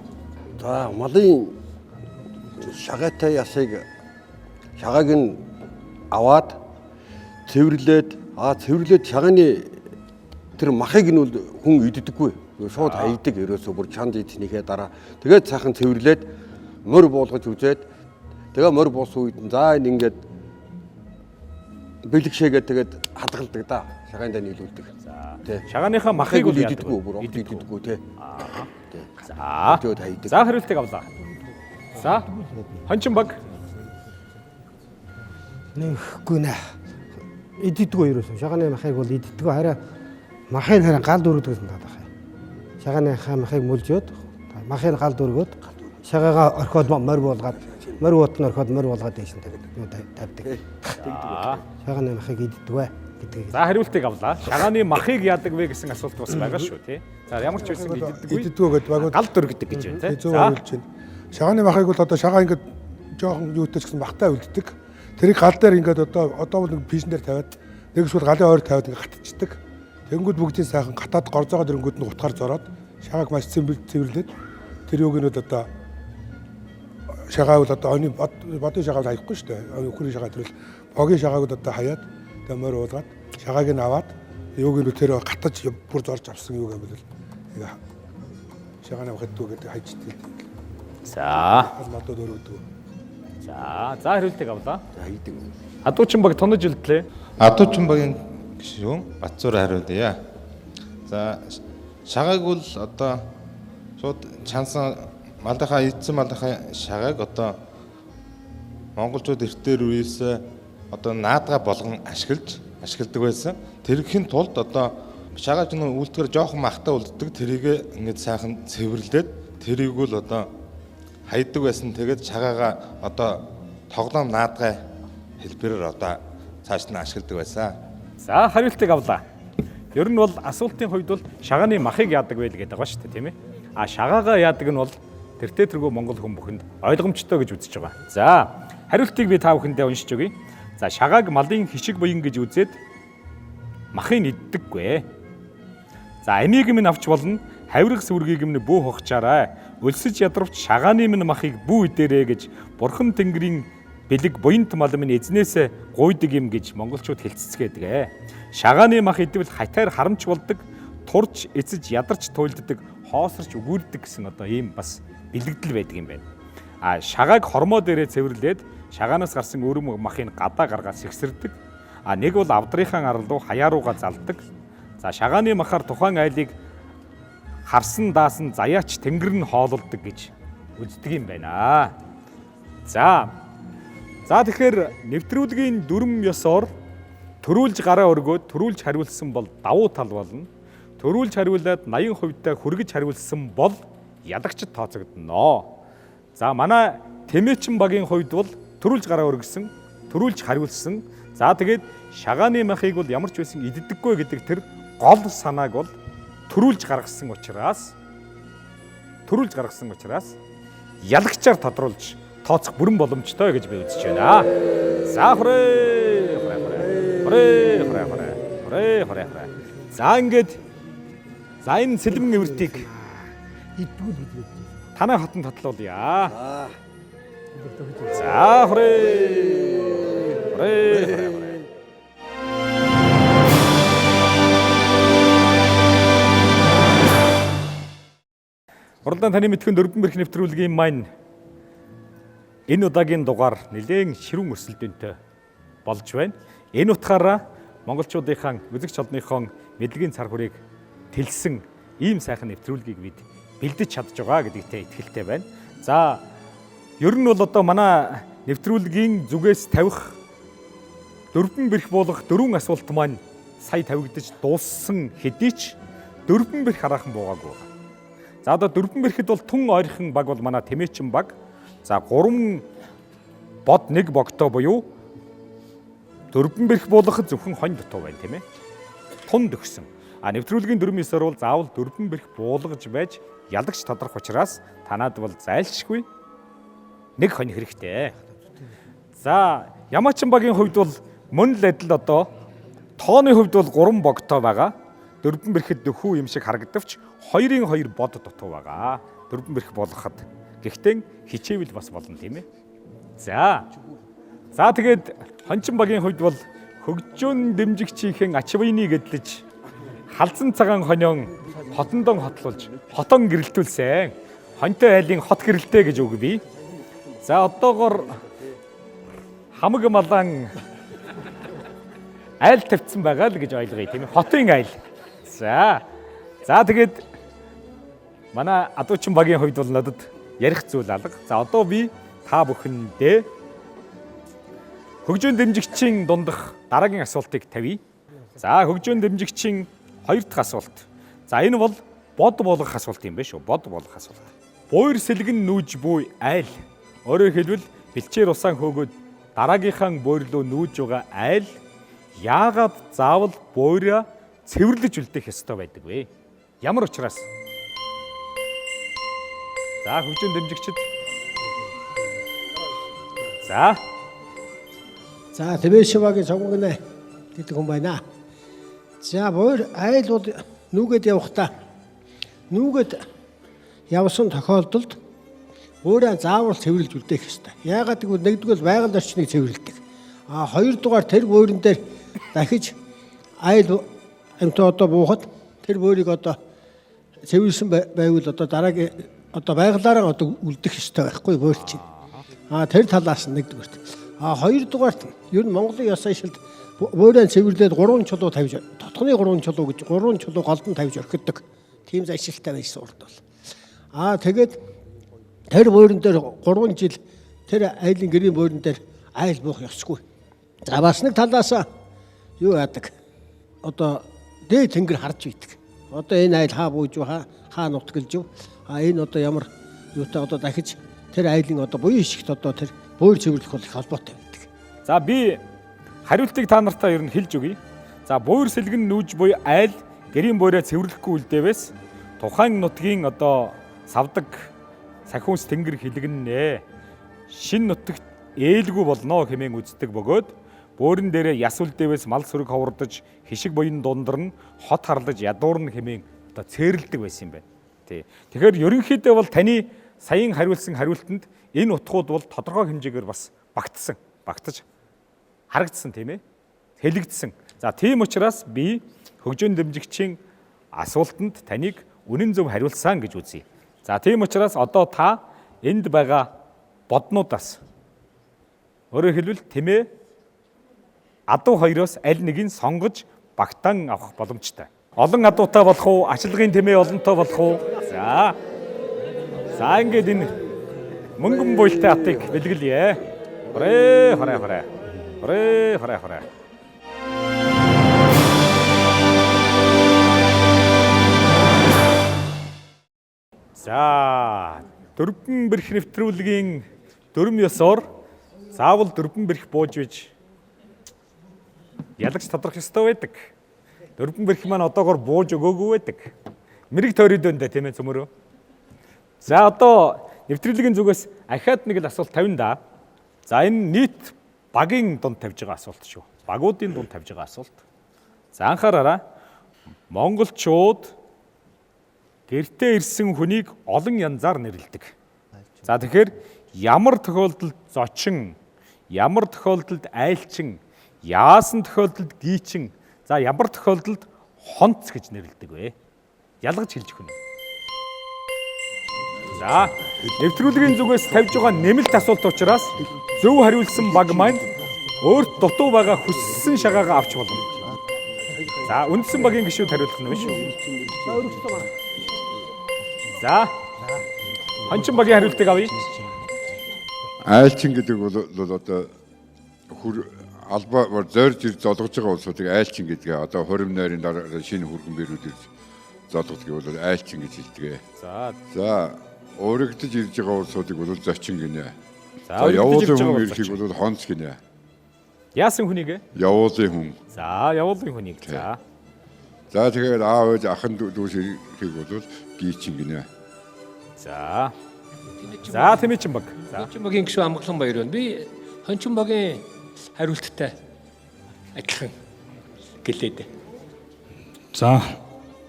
H: За малын шагаатай ясыг шагааг нь аваад цэвэрлээд шагааны тэр махыг нь хүн иддэггүй. Шууд хайдаг ерөөсөө бүр чанд идснийхээ дараа тэгээд цаахан цэвэрлээд мөр буулгаж үзээд тэгээ мөр буусан үед за энэ ингээд бэлгшээгээд тэгээд хадгалдаг да. Шагаандаа нийлүүлдэг. За
A: шагааныхаа махыг бол
H: иддэггүй бүр иддэггүй тий.
A: За. За хариултыг авлаа. За хончин баг.
D: Нэхгүй нэ. Иддэггүй ерөөсөө шагааны махыг бол иддэггүй хараа махыг хараа гал дөрөгдөг юм даа. Шагааныхаа махыг мүлжөөд махыг гал дөргөөд шагаагаа орхиод морь буулгаад морь уутны орхиод морь буулгаад дэшин тавьдаг. Шагааны махыг иддэггүй гэдэг.
A: За хариултыг авлаа. Шагааны махыг яадаг вэ гэсэн асуулт бас байгаа шүү тий. За ямар ч байсан иддэггүй
B: гэдэг багууд
A: гал дөргөдөг гэж байна тий.
B: За шагааны махыг бол одоо шагаа ингээд жоохон юутай ч гэсэн махтай үлддэг. Тэрийг гал дээр ингээд одоо бол нэг пишн дээр тавиад нэг эсвэл галын ойр тавиад ингээд гатчихдаг. Тэнгүүд бүгдийн сайхан гатаад горзоогоо дэрнгүүд нь утгаар зороод шагааг маш цэвэрлээд тэр юугнууд одоо шагаа бол одоо оны бодын шагааг хаяхгүй шүү дээ. Өхрийн шагаа төрөл богийн шагааг одоо хаяад тэгээ морь уулгаад шагааг нь аваад юугнууд тэр гатаж бүр зорж авсан юуг юм бол шагааны махадгүй гэдэг хайчдаг.
A: За.
B: Алматад өрөвдөг.
A: За хариултыг авлаа. За хийдэг. Адуучин баг тонож үлдлээ.
N: Адуучин багийн гишүүн Батцуур хариулъя. За шагааг бол одоо шууд чансан малынхаа идсэн малынхаа шагааг одоо монголчууд эртээр үеэс одоо наадга болгон ашигладаг байсан. Тэрхийн тулд одоо шагааж нь үлдэхээр жоохон махтай үлддэг. Тэрийг ингээд сайхан цэвэрлээд тэрийг л одоо хайдаг байсан. Тэгээд шагаагаа одоо тоглоом наадгай хэлбэрээр одоо цааш нь ашигладаг байсан.
A: За хариултыг авлаа. Ер нь бол асуултын хувьд бол шагааны махыг яадаг вэ гэдэг байгаа шүү дээ тийм ээ. А шагаагаа яадаг нь бол тэртээ тэргүй монгол хүн бүхэнд ойлгомжтой гэж үзэж байгаа. За хариултыг би та бүхэндээ уншиж өгье. За шагааг малын хишиг буян гэж үзээд махыг иддэггүй. За амийг минь авч болно. Хавирах сүргийг минь бүү хохчаарай. Өлсөж ядравч шагааны минь махыг бүү идээрэй гэж бурхан тэнгэрийн бэлэг буянт мал минь эзнээсээ гуйдаг юм гэж монголчууд хэлцэцгээдэг. Шагааны мах идвэл хатайр харамч болдог, турж эцэж ядарч туйлддаг, хоосорч өгүүлдэг гэсэн одоо ийм бас бэлэгдэл байдаг юм байна. А шагааг хормоо дээрээ цэвэрлээд шагаанаас гарсан өрөм махыг гадаа гаргаад сэгсэрдэг. А нэг бол авдрынхаа арал руу хаяа руугаа залдаг. За шагааны махаар тухайн айлыг харсан даасан заяач тэнгэр нь хоололдог гэж үздэг юм байна. За тэгэхээр нэвтрүүлгийн дүрм ёсоор төрүүлж гараа өргөөд төрүүлж хариулсан бол давуу тал болно. Төрүүлж хариулаад 80% та хүргэж хариулсан бол ялагчд тооцогдно. За манай Тэмээчин багийн хувьд бол төрүүлж гараа өргөсөн, төрүүлж хариулсан. За тэгээд шагааны махыг бол ямар ч байсан иддэггүй гэдэг тэр гол санааг бол төрүүлж гаргасан учраас төрүүлж гаргасан учраас ялагчаар тодруулж тооцох бүрэн боломжтой гэж би үзэж байна. За хүрээ. За ингээд за энэ сэлбэн эвэртийг танай хотод татлуулъя. За хүрээ. Уралдаан таны мэдхэн дөрвөн бэрх нэвтрүүлгийн маань энэ удаагийн дугаар нэлээд ширүүн өрсөлдөөнтэй болж байна. Энэ утгаараа монголчуудынхаа үзэгч холбооныхон мэдлэгийн цар хүрээг тэлсэн ийм сайхан нэвтрүүлгийг бид бэлдэж чадж байгаа гэдэгтээ итгэлтэй байна. За ер нь бол одоо манай нэвтрүүлгийн зүгээс тавих дөрвөн бэрх болох дөрвөн асуулт маань сая тавигдаж дууссан хэдий ч дөрвөн бэрх хараахан буугаагүй байна. За одоо дөрвөн бэрхэд бол тун ойрхон баг бол манай Тэмээчин баг. За 3 бод 1 богтой буюу дөрвөн бэрх болгоход зөвхөн хонь дутуу байна тийм ээ. Тунд өгсөн. А нэвтрүүлгийн 4-9-оор бол заавал дөрвөн бэрх буулгаж байж ялагч тодрох учраас танад бол зайлшгүй нэг хонь хэрэгтэй. За Ямаачин багийн хувьд бол мөн л адил одоо тооны хувьд бол 3 богтой байгаа. Дөрвөн бэрхэд нөхүү юм шиг харагдавч 2-2 бод дутуу байгаа. Дөрвөн бэрх болгоход. Гэхдээ хичээвэл бас болно тийм ээ. За тэгээд хончин багийн хувьд бол хөгжөөн дэмжигчийн ачвыны гэдлэж халзан цагаан хонион хотондон хотлуулж хотон гэрэлтүүлсэн. Хонтой айлын хот гэрэлтэй гэж үг бий. За одоогоор хамаг малан айл тавьсан байгаа л гэж ойлгоё тийм ээ. Хотын айл. За тэгээд манай Адуучин багийн хувьд бол надад ярих зүйл алга. За одоо би та бүхэндээ хөгжөөн дэмжигчийн дундах дараагийн асуултыг тавья. За хөгжөөн дэмжигчийн 2 дахь асуулт. За энэ бол бод болгох асуулт юм байна шүү. Бод болгох асуулт. Буур сэлгэн нүүж буй айл. Өөрөөр хэлбэл бэлчээр усаан хөөгөөд дараагийнхаа буур руу нүүж байгаа айл яагаад заавал буураа цэвэрлэж үлдэх ёстой байдаг вэ? Ямар учраас? За хөгжөөн дэмжигчид.
D: За Тэмээчин багийн сонгогнэ гэдэг хүн байна. За буур айл бол нүгэд явахдаа нүгэд явсан тохиолдолд буураа заавал цэвэрлж үлдээх ёстой. Яагаад гэвэл нэгдүгээр байгаль орчныг цэвэрлэдэг. А хоёрдугаар тэр буурын дээр дахиж айл амтаа одоо буухад тэр буурыг одоо цэвэрлсэн байвал одоо дараагийн одоо байгалаараа одоо үлдэх ёстой байхгүй буурь чинь. А тэр талаас нь нэгдүгээрт. А хоёрдугаарт ер нь Монголын ёс заншилд буураа цэвэрлээд 3 чулуу тавьж тотхны 3 чулуу гэж 3 чулуу голдон тавьж орхидог. Тийм заншилтай байсан урд бол. А тэгээд тэр буурин дээр 3 жил тэр айлын гэрийн буурин дээр айл буух ёсгүй. За бас нэг талаас юу яадаг? Одоо дээд тэнгэр харж үйдэг. Одоо энэ айл хаа бууж байгаа, хаа нутгалж юу? А энэ одоо ямар юутай одоо дахиж тэр айлын одоо буян ишигт одоо тэр буур цэвэрлэх бол их холбоотой байдаг.
A: За би хариултыг та нартаа ер нь хэлж өгье. За буур сэлгэн нүүж буй айл гэрийн буураа цэвэрлэхгүй үлдээвээс тухайн нутгийн одоо савдаг сахиунс тэнгэр хилэгнэ. Шин нутагт ээлгүй болно хэмээн үздэг бөгөөд буурин дээрээ яс үлдээвээс мал сүрэг ховордож хишиг буян дундарн хот харлаж ядуурн хэмээн одоо цээрлдэг байсан юм байна. Тэгэхээр ерөнхийдөө бол таны саяын хариулсан хариултанд энэ утгууд бол тодорхой хэмжээгээр бас багтаж харагдсан тийм ээ. Хэлэгдсэн. За тийм учраас би хөгжөөн дэмжигчийн асуултанд таныг үнэн зөв хариулсан гэж үзье. За тийм учраас одоо та энд байгаа боднуудаас өөрөөр хэлбэл тэмээ адуу хоёроос аль нэгийг сонгож багтаан авах боломжтой. Олон адуутай болох уу, ашилгын тэмээ олонтой болох уу? За ингээд энэ мөнгөн буйлтай атыг бэлгэлье. Хорэ. За дөрвөн бэрх нэвтрүүлгийн 4-9-оор заавал дөрвөн бэрх бууж биж ялагч тодрох ёстой байдаг. Дөрвөн бэрх маань одоогоор бууж өгөөгүй байдаг. Мэрэг тойроод байна тийм ээ цөмөрөө. За одоо нэвтрүүлгийн зүгээс ахаад нэг л асуулт тавина да. За энэ нийт багийн дунд тавьж байгаа асуулт шүү. Багуудын дунд тавьж байгаа асуулт. За анхаараарай. Монголчууд гэртээ ирсэн хүнийг олон янзаар нэрлэдэг. За тэгэхээр ямар тохиолдолд зочин, ямар тохиолдолд айлчин, яасан тохиолдолд гийчин, за ямар тохиолдолд хонц гэж нэрлэдэг вэ? Ялгаж хэлж өгнө. За нэвтрүүлгийн зүгээс тавьж байгаа нэмэлт асуулт учраас зөв хариулсан баг маань өөрт дутуу байгаа хүссэн шагаагаа авч болно. За үндсэн багийн гишүүд хариулах нь биш үү? За хончин багийн хариултыг авъя.
O: Айлчин гэдэг бол одоо албаа зорж ир золгож байгаа улсуудыг айлчин гэдгээ одоо хорим найрын дараа шинэ хүргэн бэрүүд ирж золгодог бол айлчин гэж хэлдэг. За өөрөгдөж ирж байгаа улсуудыг бол зочин гинэ. За явуулын хүн ирэхийг бол хонц гинэ.
A: Яасан хүнийг?
O: Явуулын хүн.
A: За явуулын хүнийг. За.
O: За тэгэхээр аав ээж ахын дүүс ирэхийг бол гийчин гинэ.
A: За. За Тэмээчин баг.
L: Хончин багийн гишүүн Амгалан баяр байна. Би хончин багийн хариулттай адилхан гэлээд.
K: За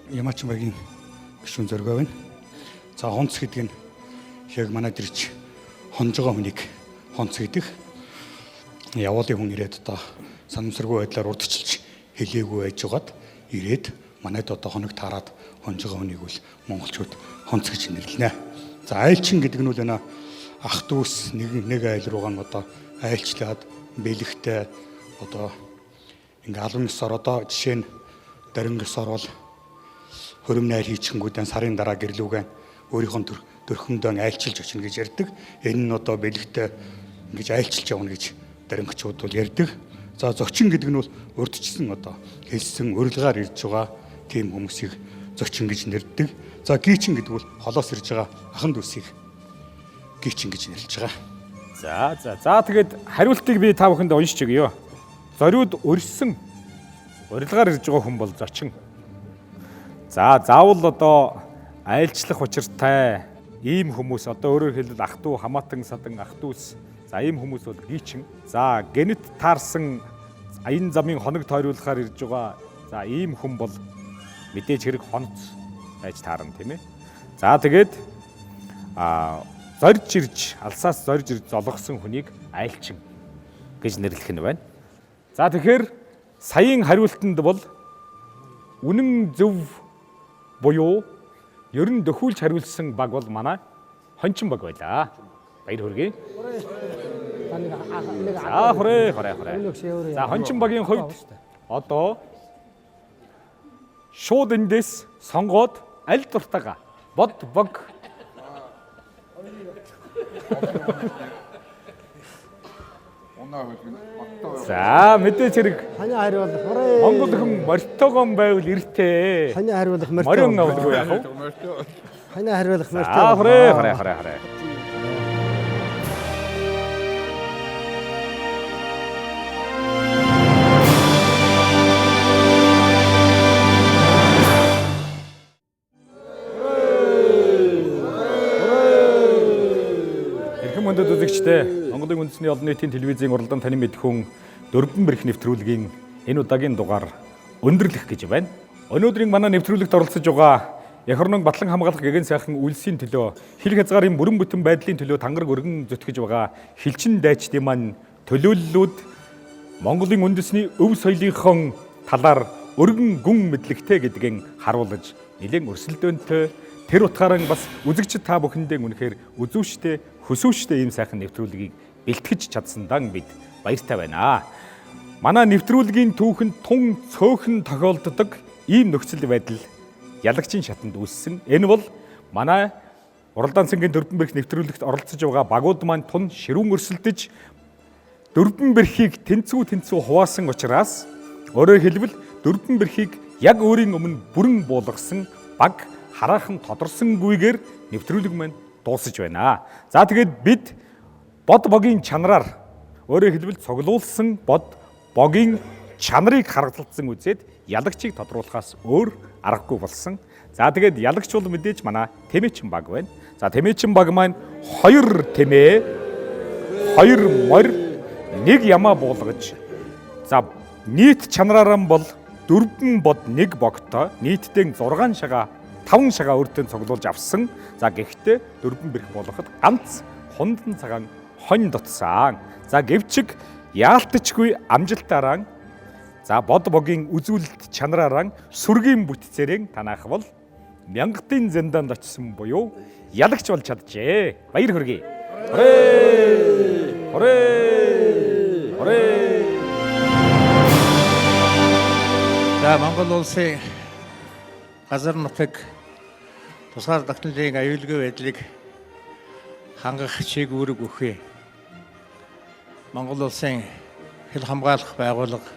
K: Ямаачин багийн гишүүн зоргоо байна. За хонц гэдэг нь яг манайд ирж хонж байгаа хүнийг хонц гэдэг. Явуулын хүн ирээд одоо санамсаргүй байдлаар урдчилж хэлээгүй байжгаад ирээд манайд одоо хоног таарад хонж байгаа хүнийг бол монголчууд хонц гэж нэрлэнэ. За айлчин гэдэг нь бол энэ ах дүүс нэг айл руугаа нь одоо айлчлаад бэлэгтэй одоо ингээ албан ёсоор одоо жишээ нь дарин ёсоор бол хөрөм найр хийчихэнгүүдэн сарын дараа гэрлүүгэн өөрийнхөө төрхөндөө айлчилж очно гэж ярьдаг. Энэ нь одоо бэлэгтэй ингэж айлчилж явна гэж дарингчууд бол ярьдаг. За зочин гэдэг нь бол урдчилсан одоо хэлсэн урилгаар ирж байгаа тийм хүмүүсийг зочин гэж нэрдэг. За гийчин гэдэг бол холоос ирж байгаа ахан дүүсийг гийчин гэж нэрлэж байгаа.
A: За тэгээд хариултыг би та бүхэнд уншиж өгье. Зориуд өрсөн урилгаар ирж байгаа хүн бол зочин. За заавал одоо айлчлах учиртай ийм хүмүүс одоо өөрөөр хэлбэл ах トゥ хамаатан садан ах トゥ ус за ийм хүмүүс бол гийчин. За гэнэт таарсан аян замын хоног тойруулахаар ирж байгаа за ийм хүн бол мэдээж хэрэг хонц байж таарна тийм ээ. За тэгээд зорж ирж алсаас зорж ирж золгосон хүнийг айлчин гэж нэрлэх нь байна. За тэгэхээр саяын хариултанд бол үнэн зөв буюу ер нь дөхүүлж хариулсан баг бол манай хончин баг байлаа. Баяр хүргэе. За хүрээ. За хончин багийн хувьд одоо шууд эндээс сонгоод аль дуртайгаа бод бог За мэдээж хэрэг
D: ханий хариулах
A: Монгол хүн морьтойгон байвал эртээ.
D: Ханий хариулах
A: морин авдаггүй яах вэ?
D: Ханий хариулах
A: хараа. Мөндөд үзэгчдээ Монголын үндэсний олон нийтийн телевизийн уралдаан таны мэдхүн дөрвөн бэрх нэвтрүүлгийн энэ удаагийн дугаар өндөрлөх гэж байна. Өнөөдрийн манай нэвтрүүлэгт оролцож байгаа Эх орнын батлан хамгаалах гэгэн сайхан үйлсийн төлөө хил хязгаарын бүрэн бүтэн байдлын төлөө тангараг өргөн зүтгэж байгаа хилчин дайчдын маань төлөөллүүд Монголын үндэсний өв соёлынхон талаар өргөн гүн мэдлэгтэй гэдгийг харуулж нэлээд өрсөлдөөнтэй тэр утгаараа бас үзэгчид та бүхэндээ үнэхээр үзүүштэй хөсөөштэй ийм сайхан нэвтрүүлгийг бэлтгэж чадсандаа бид баяртай байна. Манай нэвтрүүлгийн түүхэнд тун цөөхөн тохиолддог ийм нөхцөл байдал ялагчийн шатанд үүссэн. Энэ бол манай уралдаан цэнгийн дөрвөн бэрх нэвтрүүлэгт оролцож байгаа багууд маань тун ширүүн өрсөлдөж дөрвөн бэрхийг тэнцүү хуваасан учраас өөрөөр хэлбэл дөрвөн бэрхийг яг өөрийн өмнө бүрэн буулгасан баг хараахан тодорсонгүйгээр нэвтрүүлэг маань дуусаж байна. За тэгээд бид бод богийн чанараар өөрөөр хэлбэл цуглуулсан бод богийн чанарыг харгалзсан үзээд ялагчийг тодруулахаас өөр аргагүй болсон. За тэгээд ялагч бол мэдээж манай Тэмээчин баг байна. За Тэмээчин баг маань 2 тэмээ 2 морь 1 ямаа буулгаж за нийт чанараараа бол 4 бод 1 богтой нийтдээ 6 шагаа 5 шагаа өртөө цуглуулж авсан. За гэхдээ 4 бэрх болгоход ганц хундан цагаан хонь дутсан. За гэвчиг яалтчгүй амжилтаараа за бод богийн үзүүлэлт чанараараа сүргийн бүтцээрэн танаах бол мянгатын зэндаанд очсон буюу ялагч болж чаджээ. Баяр хүргэе. Хорей! Хорей! Хорей!
C: За Монгол улсын газар нутаг тусгаар тогтнолын аюулгүй байдлыг хангах чиг үүрэг өгөхий. Монгол улсын хил хамгаалах байгууллага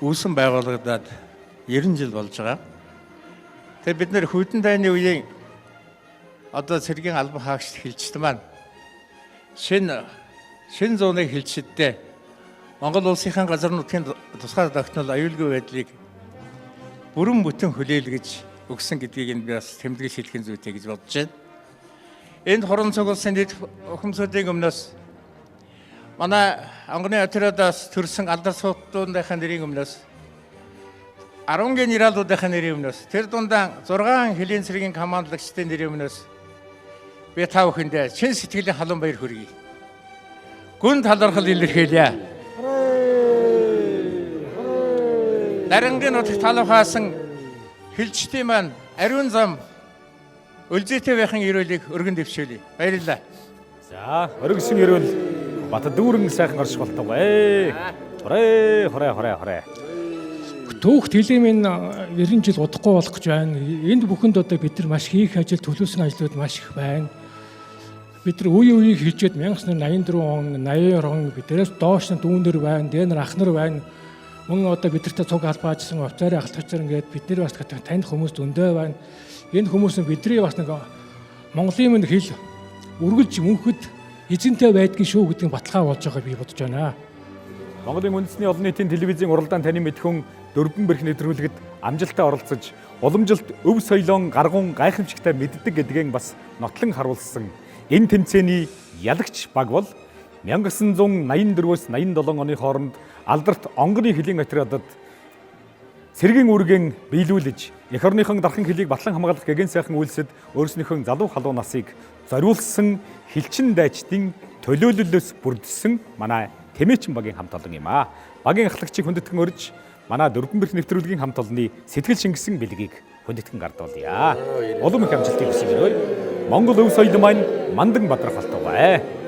C: үүсэн байгуулагдаад 90 жил болж байгаа. Тэгэхээр бид нэр хүйтэн дайны үеийн одоо цэргийн албан хаагчд хэлжтэй маань шин зууныг хэлжидтэй Монгол улсынхаа газар нутгийн тусгаар тогтнол аюулгүй байдлыг бүрэн бүтэн хүлээлгэж өгсөн гэдгийг би бас тэмдэглэж хэлэх зүйтэй гэж бодож байна. Энд хорон цугласан дэд ухамсуудын өмнөөс манай онгоны отрядаас төрсэн алдар суугчдынхаа нэрийн өмнөөс 10 генералуудынхаа нэрийн өмнөөс тэр дундаа 6 хэлийн цэргийн командлагчдын нэрийн өмнөөс би та бүхэндээ чин сэтгэлийн халуун баяр хүргэе. Гүн талархал илэрхийлье. Дарангийн нутагт талхаасан хилчтийн маань ариун зам өлзийтэй байхын эрүүлийг өргөн дэвшүүлье. Баярлалаа.
A: За өргөсөн эрүүл бат дүүрэн сайхан орш болтугай. Хорей.
L: Түүхт хэлэмийн 90 жил удахгүй болох гэж байна. Энд бүхэнд одоо бид нар маш хийх ажил, төлөвлөсөн ажлууд маш их байна. Бид нар үеийг хэлжээд 1984 он, 82 он биднээс доош нь дүүнэр байна, дээр ах нар байна. Мөн одоо бидэртээ цуг албаажсан офицерын ахлагчаар ингээд бид нар бас таних хүмүүс зөндөө байна. Энэ хүмүүс нь бидний бас нэг Монголын минь хэл үргэлж мөнхөд эзэнтэй байдгийн шүү гэдгийг баталгаа болж байгааг би бодож байна.
A: Монголын үндэсний олон нийтийн телевизийн уралдаан таны мэдхүн дөрвөн бэрх нэвтрүүлэгт амжилттай оролцож уламжилт өв соёлон гаргуун гайхамшигтай мэддэг гэдгийг бас нотлон харуулсан энэ тэмцээний ялагч баг бол 1984-өөс 87 оны хооронд алдарт онгоны хилийн отрядад цэргийн үүргэн биелүүлж эх орныхон дархан хилийг батлан хамгаалах гэгэн сайхан үйлсэд өөрснийхөө залуу халуун насыг зориулсан хилчин дайчдын төлөөлөлөөс бүрдсэн манай Тэмээчин багийн хамт олон юм аа. Багийн ахлагчийг хүндэтгэн өрж манай дөрвөн бэрх нэвтрүүлгийн хамт олонны сэтгэл шингэсэн бэлгийг хүндэтгэн гардуулъя. Улам их амжилтыг хүсье. Монгол өв соёл маань мандан бадрахалтугай.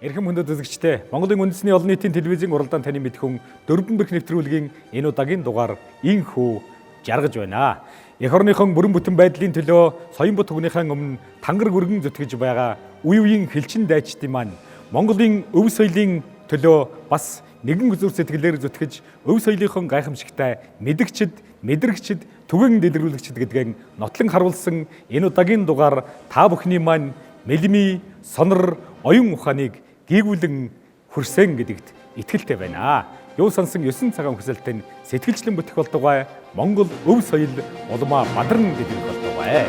A: Эрхэм хүндэт үзэгчдээ Монголын үндэсний олон нийтийн телевизийн уралдаан таны мэдхүн дөрвөн бэрх нэвтрүүлгийн энэ удаагийн дугаар инхүү жаргаж байна. Эх орныхон бүрэн бүтэн байдлын төлөө соён бут түгнийхэн өмнө тангар гүргэн зүтгэж байгаа үе үеийн хилчин дайчдын маань Монголын өв соёлын төлөө бас нэгэн үзүр сэтгэлээр зүтгэж өв соёлынхон гайхамшигтай мэдгчд, мэдрэгчд, түгээн дэлгэрүүлэгчд гэдгийг нотлон харуулсан энэ удаагийн дугаар та бүхний маань мэлми, сонор, оюун ухааныг гийгүүлэн хүрсэн гэдэгт итгэлтэй байна. Юу сонсон 9 цагаан хүсэлтэн сэтгэлжлэн бүтэх болтугай Монгол өв соёл улмаа бадарна гэдэг болтугай.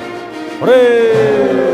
A: Хүрээ!